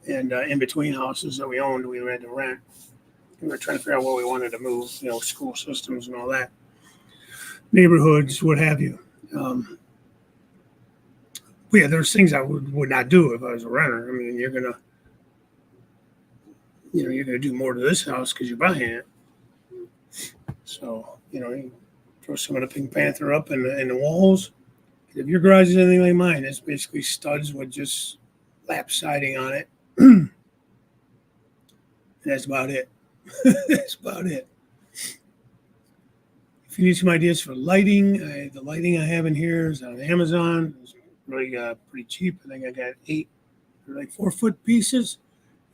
And in between houses that we owned, we had to rent. We were trying to figure out where we wanted to move, school systems and all that, neighborhoods, what have you. But yeah, there's things I would not do if I was a renter. I mean, you're gonna do more to this house because you're buying it. So, you throw some of the Pink Panther up in the walls. If your garage is anything like mine, it's basically studs with just lap siding on it. And that's about it. That's about it. If you need some ideas for lighting, the lighting I have in here is on Amazon. It's really pretty cheap. I think I got 8. They're like 4-foot pieces.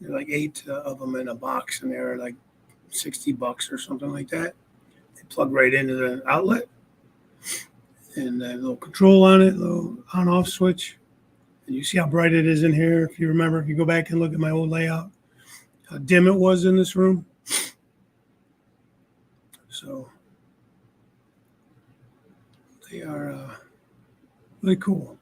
They're like 8 of them in a box, and they're like $60 or something like that. They plug right into the outlet, and a little control on it, a little on-off switch. And you see how bright it is in here. If you remember, if you go back and look at my old layout, how dim it was in this room. So they are really cool.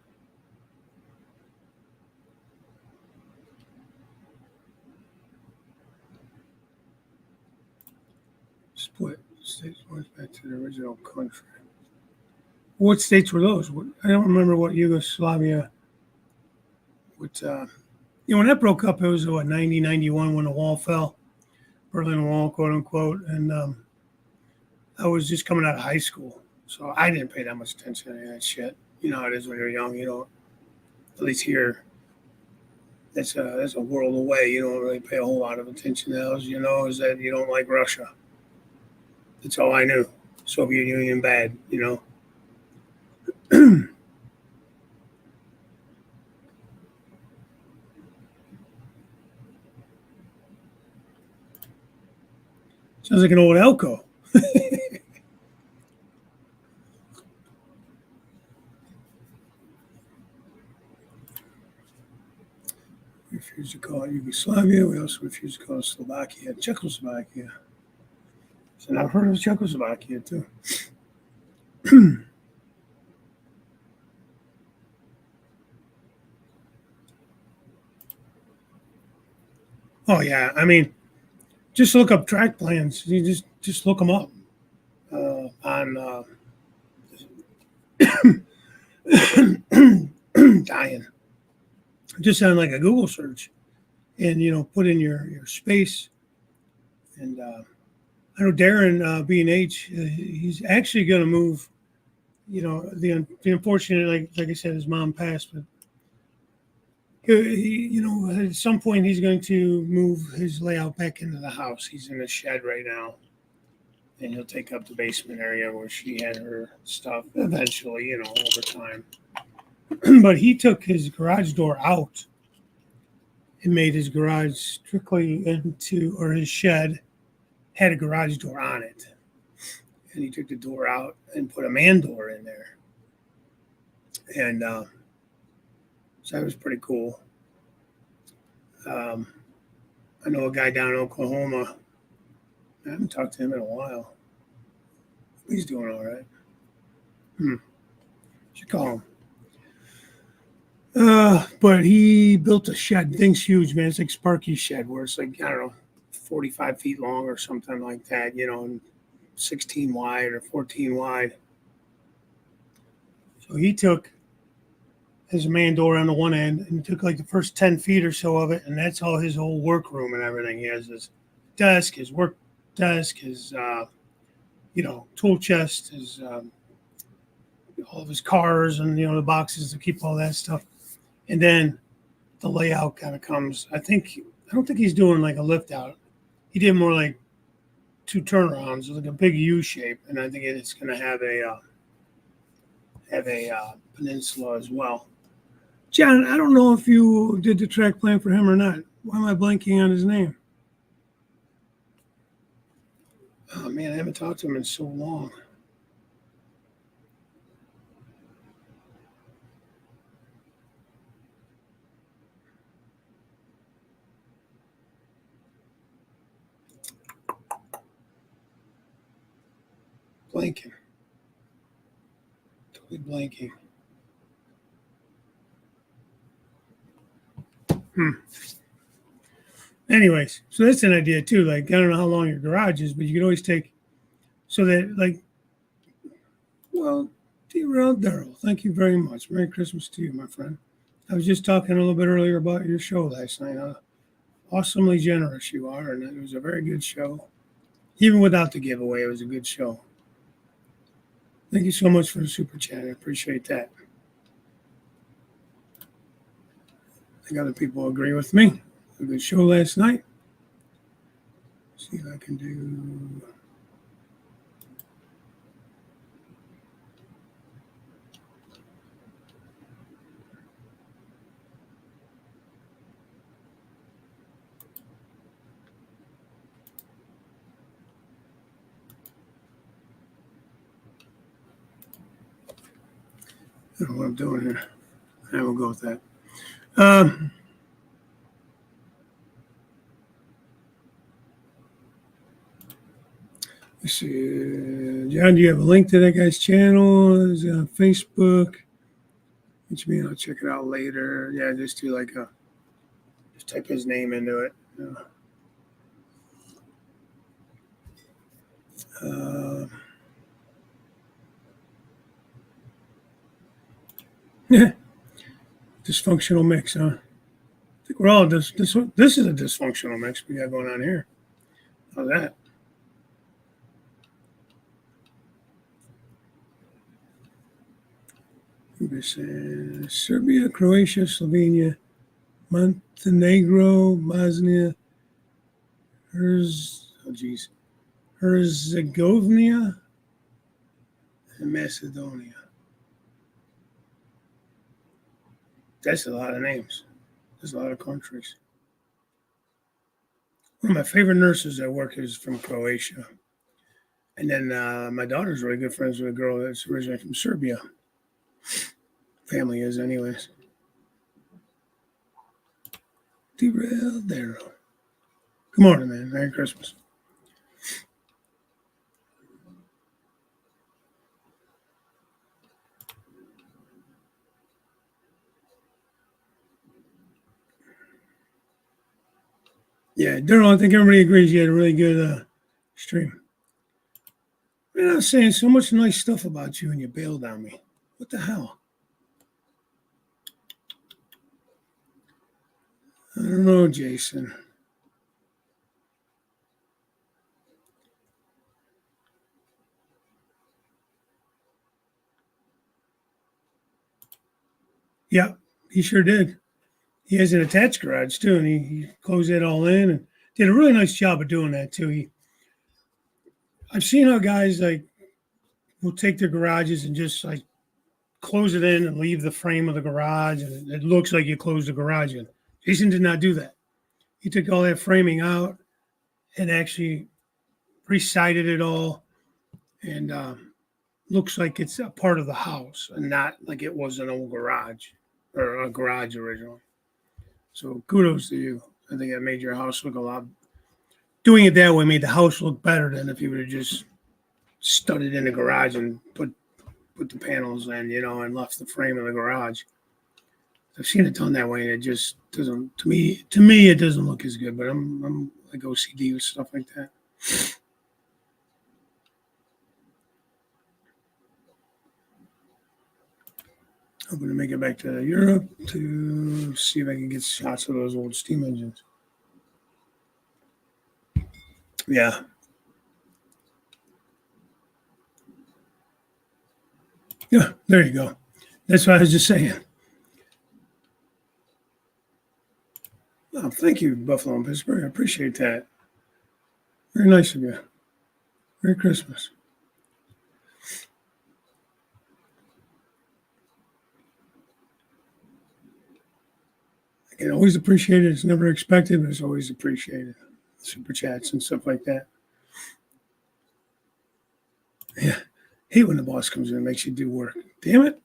Split states went back to the original country. What states were those? I don't remember what Yugoslavia. What when that broke up, it was what 1991 when the wall fell, Berlin Wall, quote unquote, and I was just coming out of high school, so I didn't pay that much attention to any of that shit. You know how it is when you're young. You don't, at least here, that's a world away. You don't really pay a whole lot of attention to those. You know, is that you don't like Russia. That's all I knew. Soviet Union bad. You know. Sounds like an old Elko. We refuse to call it Yugoslavia. We also refuse to call it Slovakia, Czechoslovakia. So I've heard of Czechoslovakia too. Oh yeah, I mean, just look up track plans. You just look them up on dying. Just on like a Google search, and put in your space. And I know Darren B&H, he's actually going to move. The unfortunate, like I said, his mom passed, but at some point he's going to move his layout back into the house. He's in a shed right now, and he'll take up the basement area where she had her stuff eventually, over time. But he took his garage door out and made his garage strictly into, or his shed had a garage door on it. And he took the door out and put a man door in there. And so that was pretty cool. I know a guy down in Oklahoma. I haven't talked to him in a while. He's doing all right. Should call him. But he built a shed. The thing's huge, man. It's like Sparky's shed, where it's like, I don't know, 45 feet long or something like that, and 16 wide or 14 wide. So he took his man door on the one end and took like the first 10 feet or so of it, and that's all his whole workroom and everything. He has his desk, his work desk, his tool chest, his all of his cars, and the boxes to keep all that stuff. And then the layout kind of comes. I don't think he's doing like a lift out. He did more like two turnarounds, like a big U shape, and I think it's going to have a peninsula as well. John, I don't know if you did the track plan for him or not. Why am I blanking on his name? Oh man, I haven't talked to him in so long. Blanking. Totally blanking. Anyways, so that's an idea too. Like, I don't know how long your garage is, but you can always take so that, like, well, Derail Daryl, thank you very much. Merry Christmas to you, my friend. I was just talking a little bit earlier about your show last night. How awesomely generous you are, and it was a very good show. Even without the giveaway, it was a good show. Thank you so much for the super chat. I appreciate that. I think other people agree with me. A good show last night. Let's see if I can do. I don't know what I'm doing here. I will go with that. see. John, do you have a link to that guy's channel? Is it on Facebook? Which means I'll check it out later. Yeah, just do like just type his name into it. Yeah, dysfunctional mix, huh? I think we're all this is a dysfunctional mix we got going on here. How's that? Serbia, Croatia, Slovenia, Montenegro, Bosnia, Herzegovina, and Macedonia. That's a lot of names. There's a lot of countries. One of my favorite nurses at work is from Croatia. And then my daughter's really good friends with a girl that's originally from Serbia. Family is, anyways. Derailed there. Good morning, man. Merry Christmas. Yeah, Daryl, I think everybody agrees you had a really good stream. Man, I was saying so much nice stuff about you and you bailed on me. What the hell? I don't know, Jason. Yeah, he sure did. He has an attached garage too, and he closed it all in and did a really nice job of doing that too. I've seen how guys like will take their garages and just like close it in and leave the frame of the garage, and it looks like you closed the garage in. Jason did not do that. He took all that framing out and actually resided it all, and looks like it's a part of the house and not like it was an old garage or a garage originally. So kudos to you. I think that made your house look a lot. Doing it that way made the house look better than if you would have just studded in the garage and put the panels in, and left the frame in the garage. I've seen it done that way, and it just doesn't. To me, it doesn't look as good. But I'm like OCD with stuff like that. Hoping to make it back to Europe to see if I can get shots of those old steam engines. Yeah. Yeah, there you go. That's what I was just saying. Oh, thank you, Buffalo and Pittsburgh. I appreciate that. Very nice of you. Merry Christmas. I can always appreciate it. It's never expected, but it's always appreciated. Super chats and stuff like that. Yeah. Hate when the boss comes in and makes you do work. Damn it.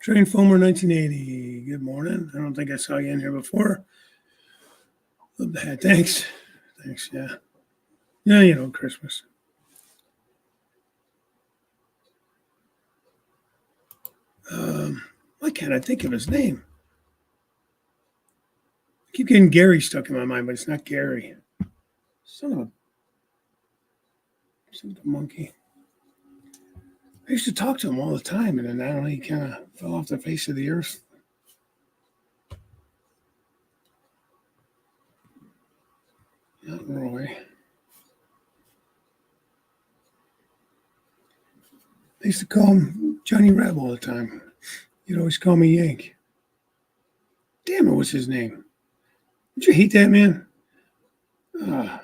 Train Foamer 1980. Good morning. I don't think I saw you in here before. Love the hat. Thanks. Thanks. Yeah. Yeah, Christmas. Why can't I think of his name? I keep getting Gary stuck in my mind, but it's not Gary. Son of a monkey. I used to talk to him all the time, and then I don't know, he kind of fell off the face of the earth. Not Roy. I used to call him Johnny Reb all the time. He'd always call me Yank. Damn it, what's his name? Did you hate that man? Uh,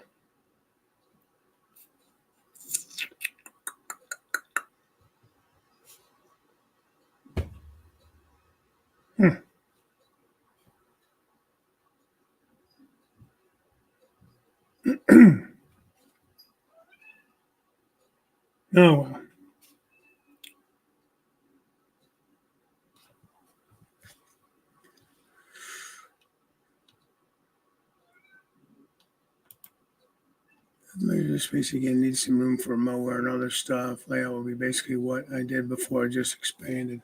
hmm. Oh, well. Measure the space again. Need some room for a mower and other stuff. Layout will be basically what I did before. I just expanded.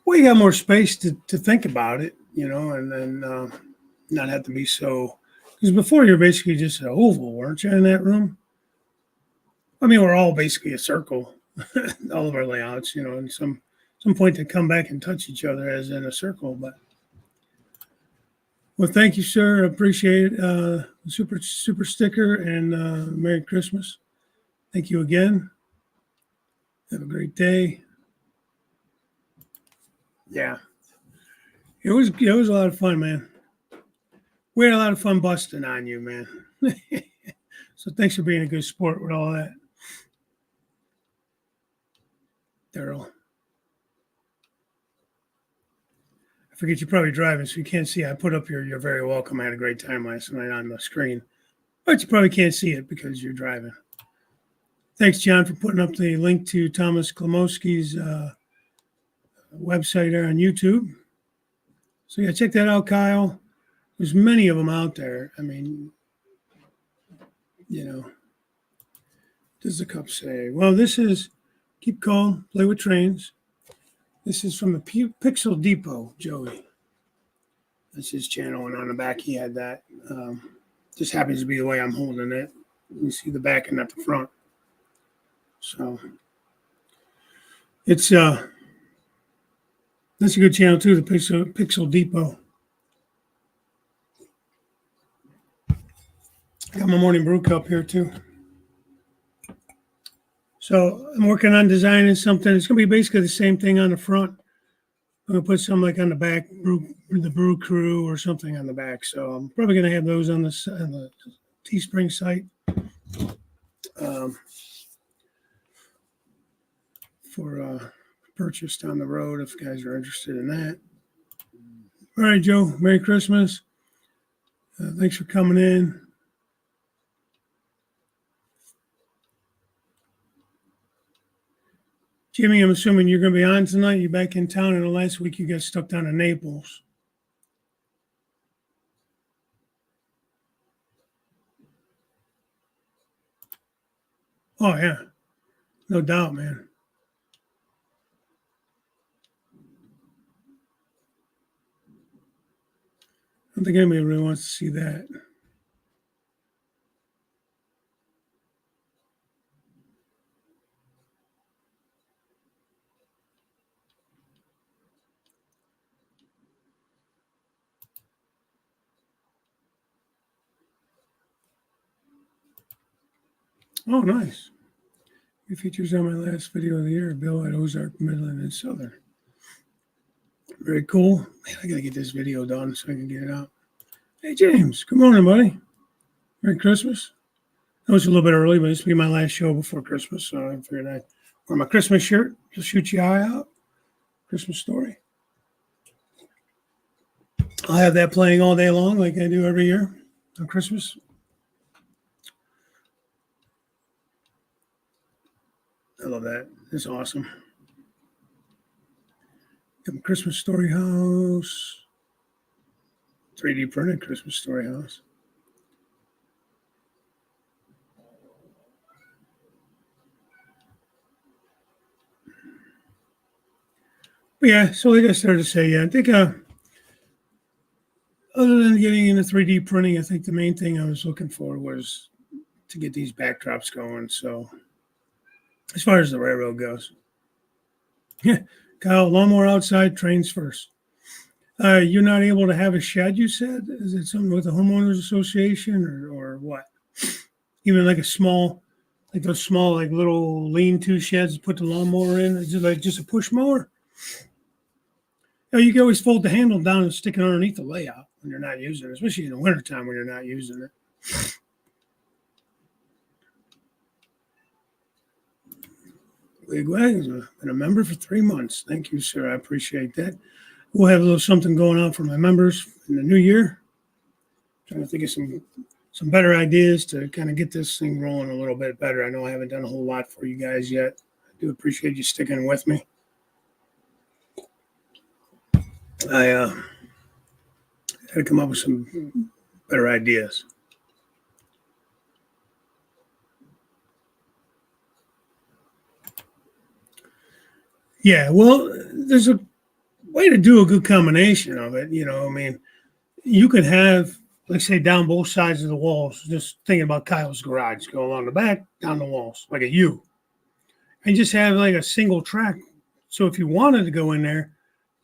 Well, you got more space to think about it, and then not have to be so. Because before you're basically just an oval, weren't you, in that room? I mean, we're all basically a circle, all of our layouts, and some point to come back and touch each other as in a circle. But well, thank you, sir. I appreciate it. Super sticker and Merry Christmas. Thank you again. Have a great day. Yeah, it was a lot of fun, man. We had a lot of fun busting on you, man. So thanks for being a good sport with all that, Daryl. I forget you're probably driving, so you can't see. I put up your "You're very welcome." I had a great time last night on the screen, but you probably can't see it because you're driving. Thanks, John, for putting up the link to Thomas Klimowski's website there on YouTube. So yeah, check that out, Kyle. There's many of them out there. I mean, does the cup say? Well, this is Keep Calm, Play with Trains. This is from the Pixel Depot, Joey. That's his channel, and on the back he had that. Just happens to be the way I'm holding it. You see the back and not the front. So it's that's a good channel too, the Pixel Depot. Got my morning brew cup here too. So I'm working on designing something. It's gonna be basically the same thing on the front. I'm gonna put something like on the back, the Brew Crew or something on the back. So I'm probably gonna have those on the Teespring site for purchase down the road if you guys are interested in that. All right, Joe. Merry Christmas. Thanks for coming in. Jimmy, I'm assuming you're going to be on tonight. You're back in town, and the last week you got stuck down in Naples. Oh, yeah. No doubt, man. I don't think anybody really wants to see that. Oh, nice. It features on my last video of the year, Bill at Ozark, Midland, and Southern. Very cool. Man, I got to get this video done so I can get it out. Hey, James. Good morning, buddy. Merry Christmas. I know it's a little bit early, but this will be my last show before Christmas, so I figured I'd wear my Christmas shirt. Just shoot your eye out. Christmas story. I'll have that playing all day long like I do every year on Christmas. I love that. It's awesome. Christmas Story House. 3D printed Christmas Story House. But yeah, so like I started to say, yeah, I think other than getting into 3D printing, I think the main thing I was looking for was to get these backdrops going. So as far as the railroad goes, yeah, Kyle, lawnmower outside, trains first. You're not able to have a shed, you said? Is it something with the homeowners association or what? Even like a small, like those small, like little lean-to sheds to put the lawnmower in? Is it like just a push mower? You can always fold the handle down and stick it underneath the layout when you're not using it, especially in the wintertime when you're not using it. Wigwag has been a member for 3 months. Thank you, sir. I appreciate that. We'll have a little something going on for my members in the new year. Trying to think of some better ideas to kind of get this thing rolling a little bit better. I know I haven't done a whole lot for you guys yet. I do appreciate you sticking with me. I had to come up with some better ideas. Yeah, well, there's a way to do a good combination of it. I mean, you could have, like, say, down both sides of the walls. Just thinking about Kyle's garage, go along the back, down the walls, like a U, and just have like a single track. So if you wanted to go in there,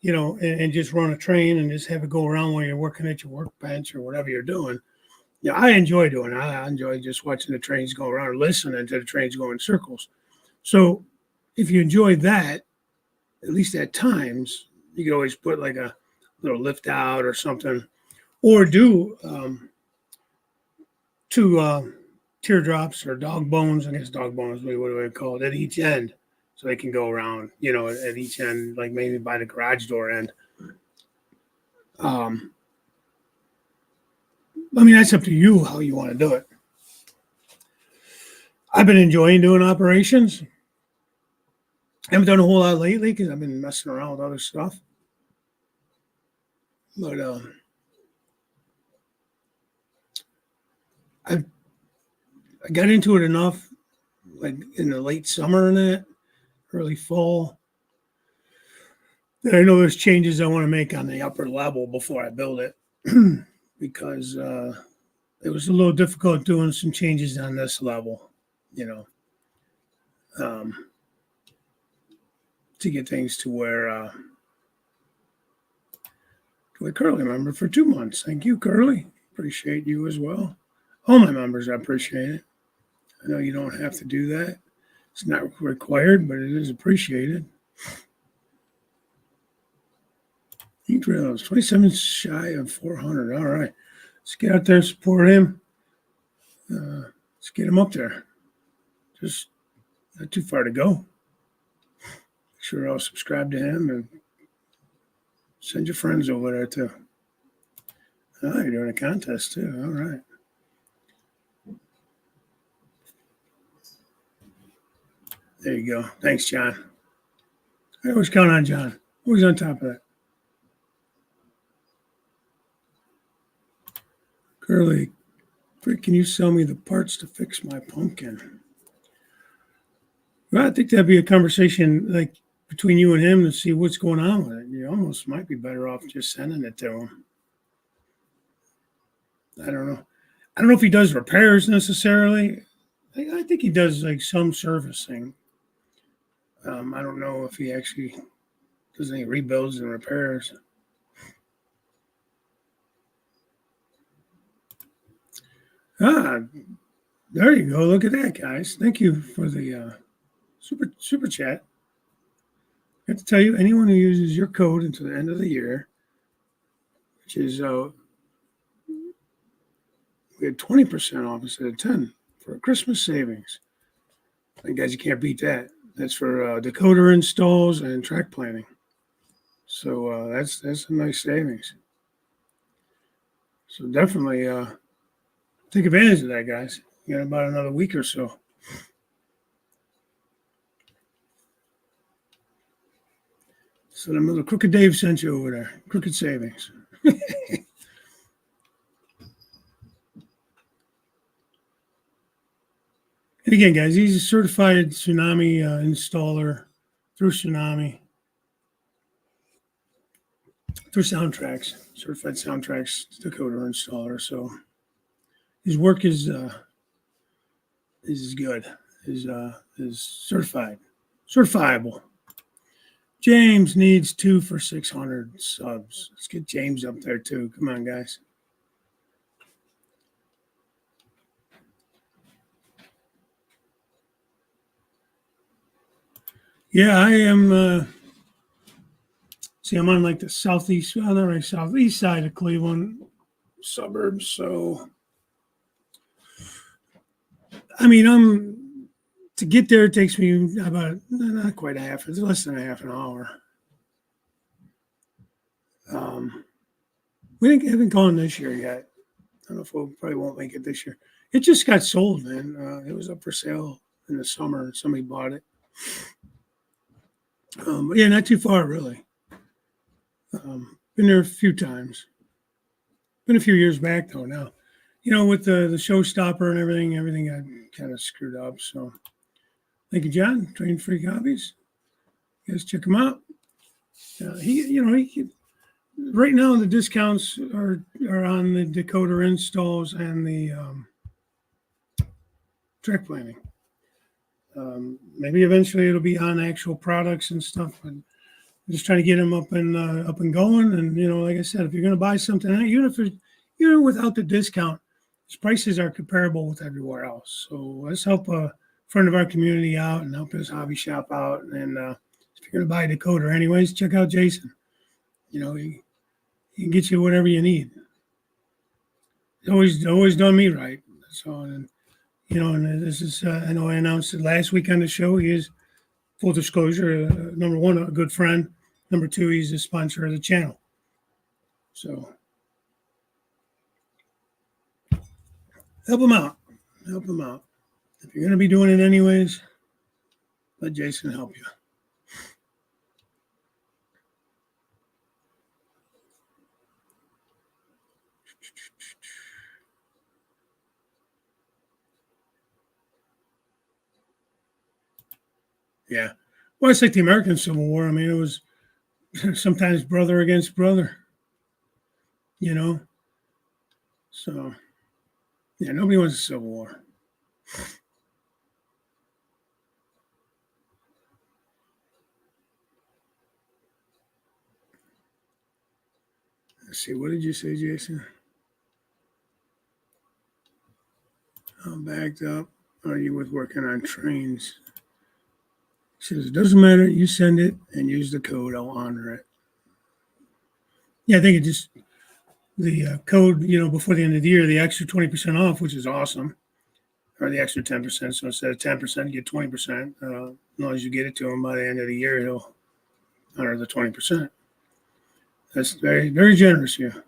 and just run a train and just have it go around while you're working at your workbench or whatever you're doing. Yeah, I enjoy doing it. I enjoy just watching the trains go around or listening to the trains go in circles. So if you enjoy that, at least at times, you can always put like a little lift out or something, or do two teardrops or dog bones. I guess dog bones, what do I call it, at each end, so they can go around, at each end, like maybe by the garage door end. I mean, that's up to you how you want to do it. I've been enjoying doing operations. I haven't done a whole lot lately because I've been messing around with other stuff. But I got into it enough, like in the late summer and that, early fall, that I know there's changes I want to make on the upper level before I build it. Because it was a little difficult doing some changes on this level, to get things to where Curly member for 2 months. Thank you, Curly. Appreciate you as well. All my members, I appreciate it. I know you don't have to do that. It's not required, but it is appreciated. He drills 27 shy of 400. All right. Let's get out there and support him. Let's get him up there. Just not too far to go. Make sure I'll subscribe to him and send your friends over there too. Oh, you're doing a contest too. All right. There you go. Thanks, John. I always count on John. Always on top of that. Curly, can you sell me the parts to fix my pumpkin? Well, I think that'd be a conversation like between you and him to see what's going on with it. You almost might be better off just sending it to him. I don't know. I don't know if he does repairs necessarily. I think he does like some servicing. I don't know if he actually does any rebuilds and repairs. Ah, there you go. Look at that, guys. Thank you for the super chat. I have to tell you, anyone who uses your code until the end of the year, which is we had 20% off instead of 10 for Christmas savings. And guys, you can't beat that. That's for decoder installs and track planning. So that's a nice savings. So definitely take advantage of that, guys. You got about another week or so. So the little Crooked Dave sent you over there. Crooked Savings. And again, guys, he's a certified Tsunami installer through Tsunami, through Soundtracks, certified Soundtracks decoder installer. So his work is good, is certifiable. James needs 2 for 600 subs. Let's get James up there too. Come on, guys. Yeah, I am. See, I'm on like the southeast, well, not right southeast side of Cleveland suburbs. So, I mean, to get there, it takes me about not quite a half. It's less than a half an hour. We haven't gone this year yet. I don't know if we probably won't make it this year. It just got sold, man. It was up for sale in the summer, and somebody bought it. But yeah, not too far, really. Been there a few times. Been a few years back, though, now. with the showstopper and everything got kind of screwed up. So thank you, John. Train Freak Hobbies. You guys check him out. He right now the discounts are on the decoder installs and the track planning. Maybe eventually it'll be on actual products and stuff, but I'm just trying to get them up and going. And like I said, if you're going to buy something, even if it's without the discount, its prices are comparable with everywhere else. So let's help a friend of our community out and help his hobby shop out. And if you're going to buy a decoder, anyways, check out Jason. He can get you whatever you need. He's always done me right. So and this is I know I announced it last week on the show. He is, full disclosure, number one, a good friend. Number two, he's a sponsor of the channel. So help him out. Help him out. If you're going to be doing it anyways, let Jason help you. Yeah. Well, it's like the American Civil War. I mean, it was sometimes brother against brother, So, yeah, nobody wants a civil war. Let's see. What did you say, Jason? How backed up are you with working on trains? He says, it doesn't matter. You send it and use the code. I'll honor it. Yeah, I think it just, the code, before the end of the year, the extra 20% off, which is awesome, or the extra 10%. So instead of 10%, you get 20%. As long as you get it to him by the end of the year, he'll honor the 20%. That's very, very generous of you.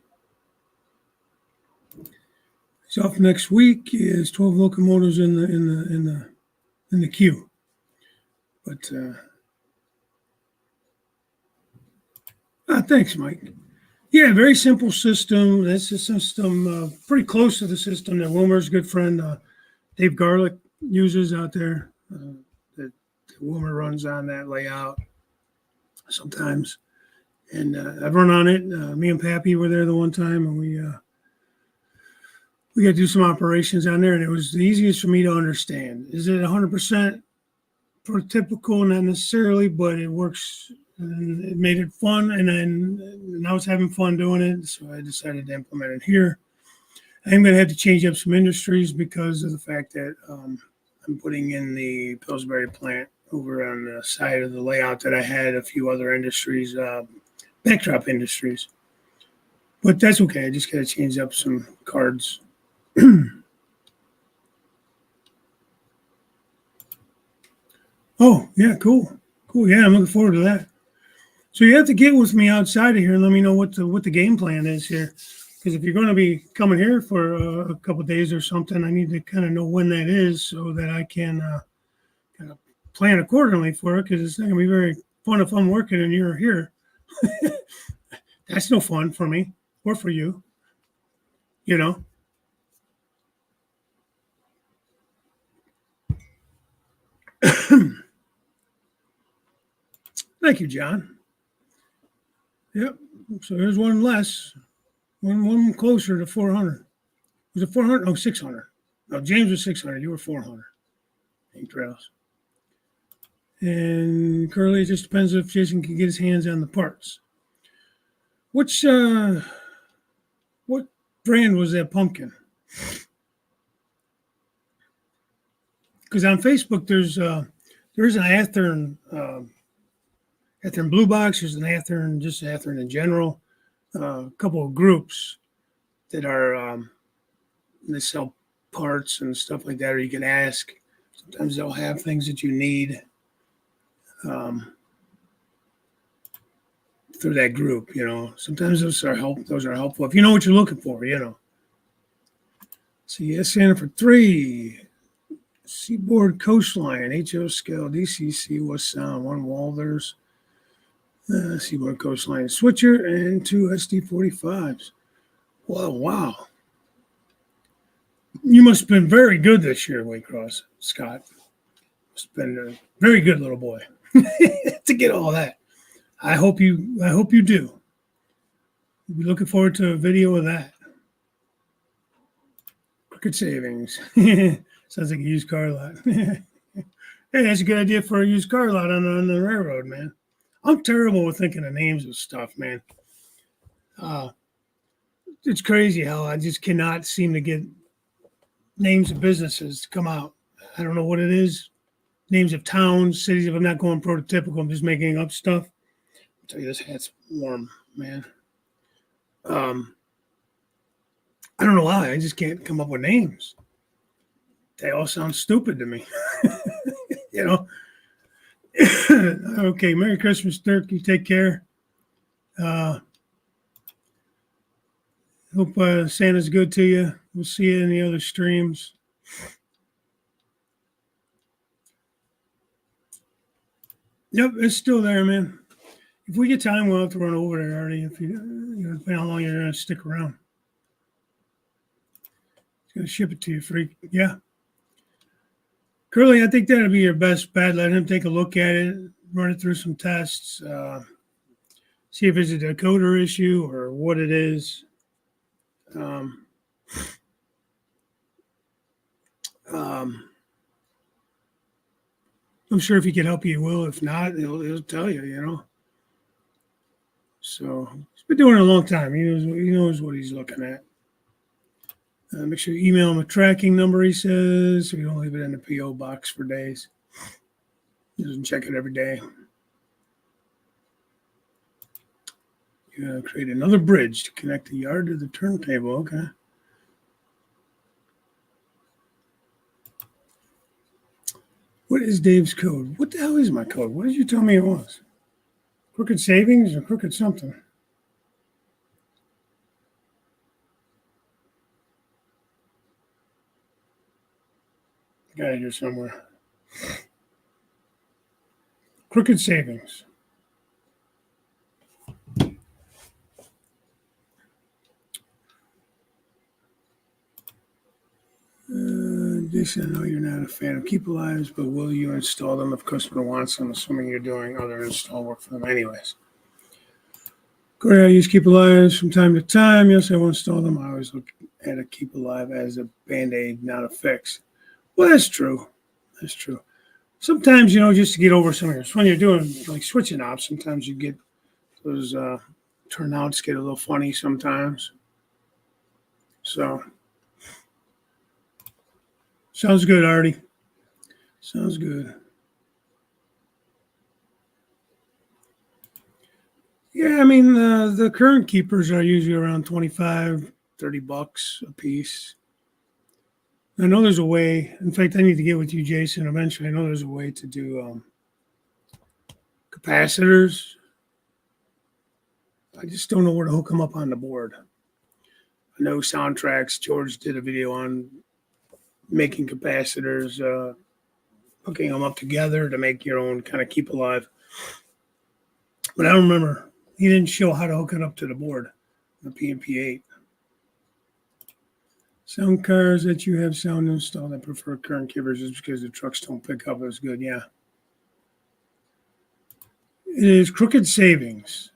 So off next week is 12 locomotives in the queue. But thanks, Mike. Yeah, very simple system. That's a system pretty close to the system that Wilmer's good friend Dave Garlick uses out there. That Wilmer runs on that layout sometimes. And I've run on it. Me and Pappy were there the one time, and we got to do some operations on there, and it was the easiest for me to understand. Is it 100% prototypical? Not necessarily, but it works. And it made it fun, and then I was having fun doing it, so I decided to implement it here. I'm going to have to change up some industries because of the fact that I'm putting in the Pillsbury plant over on the side of the layout that I had a few other industries, backdrop industries. But that's okay. I just got to change up some cards. Oh, yeah, cool. Cool. Yeah, I'm looking forward to that. So you have to get with me outside of here and let me know what the game plan is here. Because if you're going to be coming here for a couple of days or something, I need to kind of know when that is so that I can kind of plan accordingly for it. Because it's not going to be very fun if I'm working and you're here. That's no fun for me or for you. Thank you, John. Yep. So there's one less, one closer to 400. Was it 400? Oh, 600. No, James was 600. You were 400. Ink trails. And Curly, it just depends if Jason can get his hands on the parts. What brand was that pumpkin? Because on Facebook, there's an Athearn Blue Box. There's an Athearn, just Athearn in general. A couple of groups that are they sell parts and stuff like that, or you can ask. Sometimes they'll have things that you need through that group. Sometimes those are helpful if you know what you're looking for. So yes, Santa for 3. Seaboard Coastline, HO scale, DCC, West Sound, 1 Walders, Seaboard Coastline switcher, and 2 SD45s. Wow. You must have been very good this year, Waycross, Scott. Must have been a very good little boy to get all that. I hope you do. We'll be looking forward to a video of that. Crooked Savings. Sounds like a used car lot. Hey, that's a good idea for a used car lot on the railroad, man. I'm terrible with thinking of names of stuff, man. It's crazy how I just cannot seem to get names of businesses to come out. I don't know what it is. Names of towns, cities. If I'm not going prototypical, I'm just making up stuff. I'll tell you, this hat's warm, man. I don't know why. I just can't come up with names. They all sound stupid to me. You know. Okay. Merry Christmas, Dirk. You take care. Hope Santa's good to you. We'll see you in the other streams. Yep, it's still there, man. If we get time, we'll have to run over there already. If you know, depending how long you're going to stick around. It's going to ship it to you free. Yeah. Curly, I think that'll be your best bet. Let him take a look at it, run it through some tests, see if it's a decoder issue or what it is. I'm sure if he can help you, he will. If not, he'll tell you, you know. So he's been doing it a long time. He knows what he's looking at. Make sure you email him a tracking number, he says, so you don't leave it in the P.O. box for days. He doesn't check it every day. You're going to create another bridge to connect the yard to the turntable. Okay. What is Dave's code? What the hell is my code? What did you tell me it was? Crooked Savings or Crooked something? I got it here somewhere. Crooked Savings. Jason, I know you're not a fan of Keep Alives, but will you install them if customer wants them, assuming you're doing other install work for them anyways? Corey, I use Keep Alives from time to time. Yes, I will install them. I always look at a Keep Alive as a Band-Aid, not a fix. Well, that's true. That's true. Sometimes, just to get over some of yours, when you're doing like switching ops, sometimes you get those turnouts get a little funny sometimes. So, sounds good, Artie. Sounds good. Yeah, I mean, the current keepers are usually around $25, $30 a piece. I know there's a way. In fact, I need to get with you, Jason, eventually. I know there's a way to do capacitors. I just don't know where to hook them up on the board. I know Soundtracks. George did a video on making capacitors, hooking them up together to make your own kind of Keep Alive. But I don't remember. He didn't show how to hook it up to the board, the PNP8. Sound cars that you have sound installed, I prefer current keepers just because the trucks don't pick up as good. Yeah. It is Crooked Savings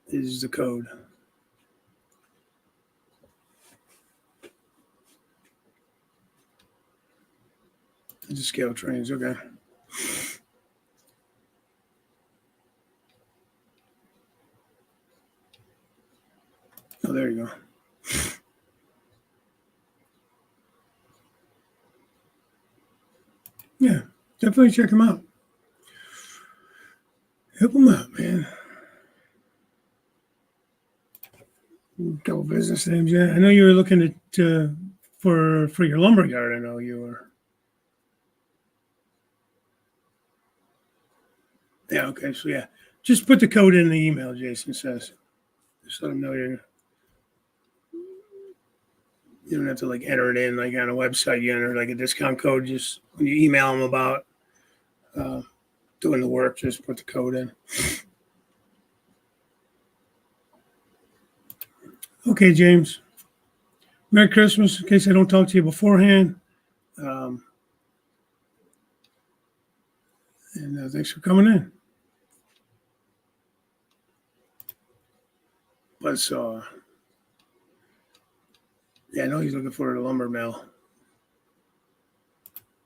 is the code. It's a scale trains, okay. Oh, there you go. Yeah, definitely check them out. Help them out, man. A couple business names, yeah. I know you were looking at for your lumber yard. I know you were. Yeah, okay, so yeah. Just put the code in the email, Jason says. Just let them know you don't have to like enter it in like on a website. You enter like a discount code. Just when you email them about doing the work, just put the code in. Okay, James. Merry Christmas, in case I don't talk to you beforehand. And thanks for coming in. But so, yeah, I know he's looking for a lumber mill.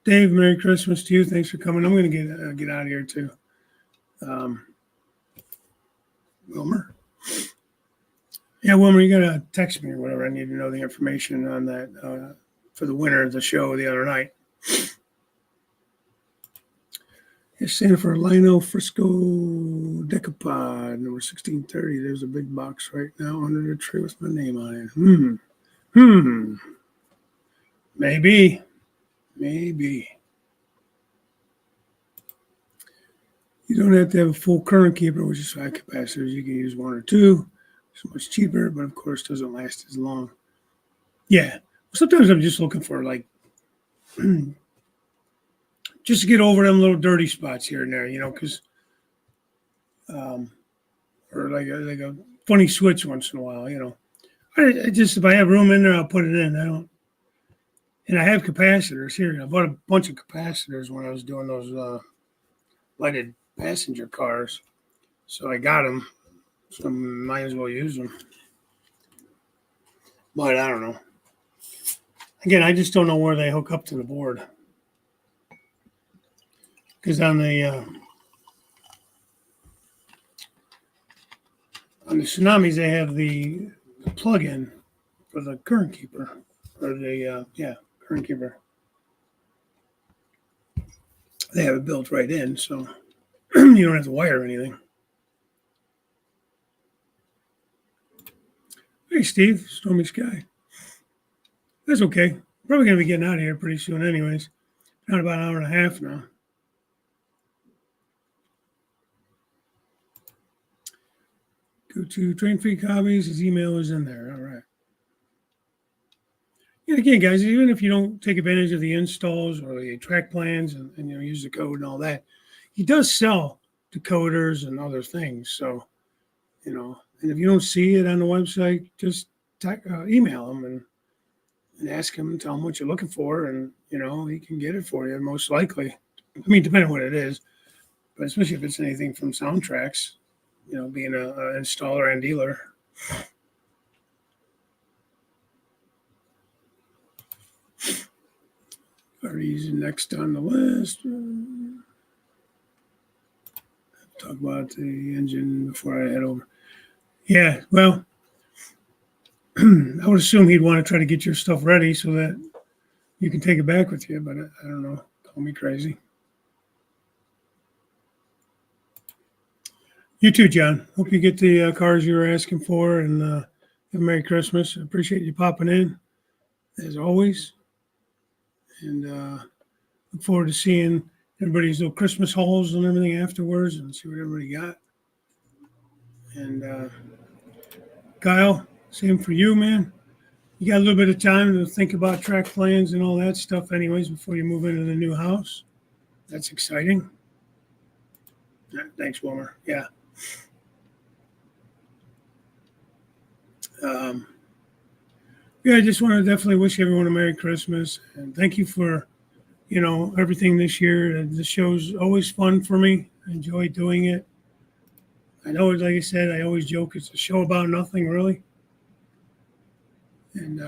Dave, Merry Christmas to you. Thanks for coming. I'm going to get out of here too. Wilmer. Yeah, Wilmer, you got to text me or whatever. I need to know the information on that for the winner of the show the other night. It's Santa for Lino Frisco Decapod, number 1630. There's a big box right now under the tree with my name on it. Maybe. You don't have to have a full current keeper, which is 5 capacitors. You can use 1 or 2. It's much cheaper, but of course doesn't last as long. Yeah. Sometimes I'm just looking for like just to get over them little dirty spots here and there, because or like a funny switch once in a while, I just, if I have room in there, I'll put it in. And I have capacitors here. I bought a bunch of capacitors when I was doing those lighted passenger cars. So I got them. So I might as well use them. But I don't know. Again, I just don't know where they hook up to the board. Because on the Tsunamis, they have the plug-in for the current keeper. Or the, current keeper. They have it built right in, so you don't have to wire anything. Hey, Steve, stormy sky. That's okay. Probably going to be getting out of here pretty soon anyways. Not about an hour and a half now. Go to Train Freak Hobbies. His email is in there. All right. And again, guys, even if you don't take advantage of the installs or the track plans and use the code and all that, he does sell decoders and other things. So, and if you don't see it on the website, just email him and ask him and tell him what you're looking for, and he can get it for you most likely. I mean, depending on what it is, but especially if it's anything from soundtracks, being an installer and dealer. Hobbies next on the list. Talk about the engine before I head over. Yeah, well, I would assume he'd want to try to get your stuff ready so that you can take it back with you, but I don't know. Call me crazy. You too, John. Hope you get the cars you were asking for, and have a Merry Christmas. I appreciate you popping in, as always. And look forward to seeing everybody's little Christmas hauls and everything afterwards and see what everybody got. And Kyle, same for you, man. You got a little bit of time to think about track plans and all that stuff anyways before you move into the new house. That's exciting. Thanks, Wilmer. Yeah. I just want to definitely wish everyone a Merry Christmas. And thank you for, everything this year. The show's always fun for me. I enjoy doing it. I know, like I said, I always joke it's a show about nothing, really. And,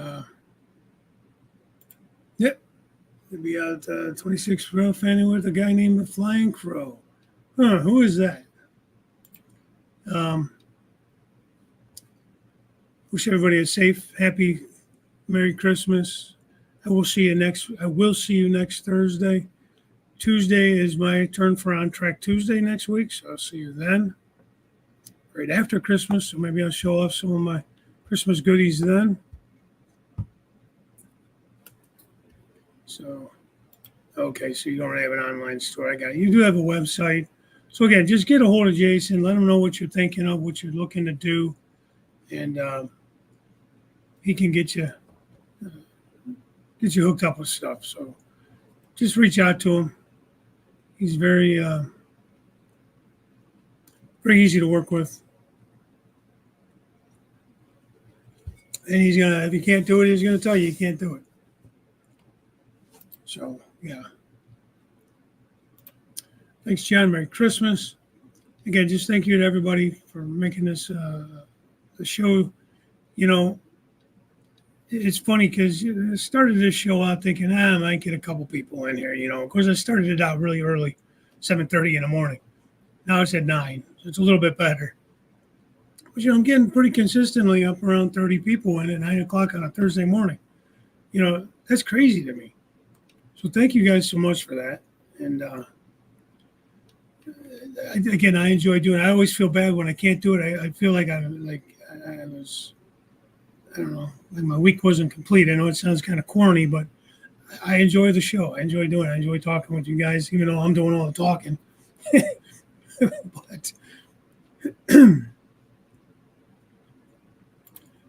yep. We'll be out 26 Row fanning with a guy named the Flying Crow. Who is that? Wish everybody a safe, happy, Merry Christmas. I will see you next Thursday. Tuesday is my turn for On Track Tuesday next week, so I'll see you then. Right after Christmas, so maybe I'll show off some of my Christmas goodies then. So, okay, so you don't have an online store. I got it. You do have a website. So again, just get a hold of Jason. Let him know what you're thinking of, what you're looking to do, and he can get you hooked up with stuff. So just reach out to him. He's very easy to work with. And he's gonna, if you can't do it, he's gonna tell you can't do it. So yeah. Thanks, John. Merry Christmas. Again, just thank you to everybody for making this the show. You know, it's funny because I started this show out thinking, I might get a couple people in here. You know, of course, I started it out really early, 7:30 in the morning. Now it's at 9, so it's a little bit better. But I'm getting pretty consistently up around 30 people in at 9 o'clock on a Thursday morning. That's crazy to me. So thank you guys so much for that. And again, I enjoy doing it. I always feel bad when I can't do it. I feel like I was, I don't know, like my week wasn't complete. I know it sounds kind of corny, but I enjoy the show. I enjoy doing it. I enjoy talking with you guys, even though I'm doing all the talking. But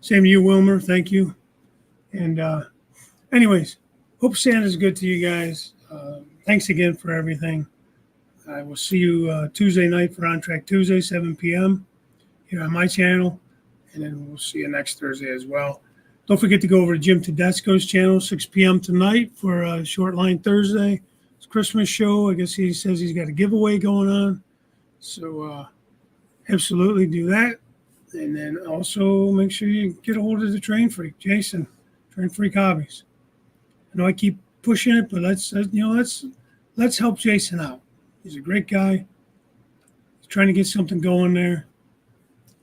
same to you, Wilmer. Thank you. And anyways, hope Santa's good to you guys. Thanks again for everything. I will see you Tuesday night for On Track Tuesday, 7 p.m. here on my channel. And then we'll see you next Thursday as well. Don't forget to go over to Jim Tedesco's channel, 6 p.m. tonight for a Short Line Thursday. It's a Christmas show. I guess he says he's got a giveaway going on. So absolutely do that. And then also make sure you get a hold of the Train Freak, Jason, Train Freak Hobbies. I know I keep pushing it, but let's help Jason out. He's a great guy. He's trying to get something going there.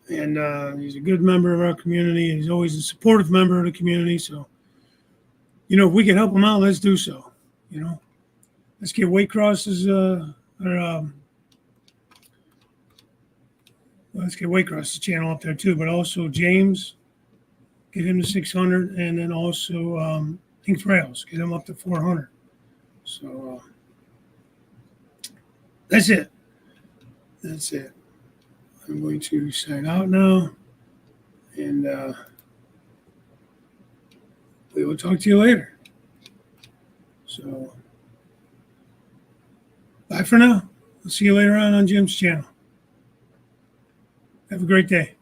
And he's a good member of our community. He's always a supportive member of the community. So, if we can help him out, let's do so. Let's get Waycross's let's get Waycross's channel up there too. But also James, get him to 600, and then also Ink Trails, get him up to 400. So that's it. That's it. I'm going to sign out now, and we will talk to you later. So, bye for now. We'll see you later on Jim's channel. Have a great day.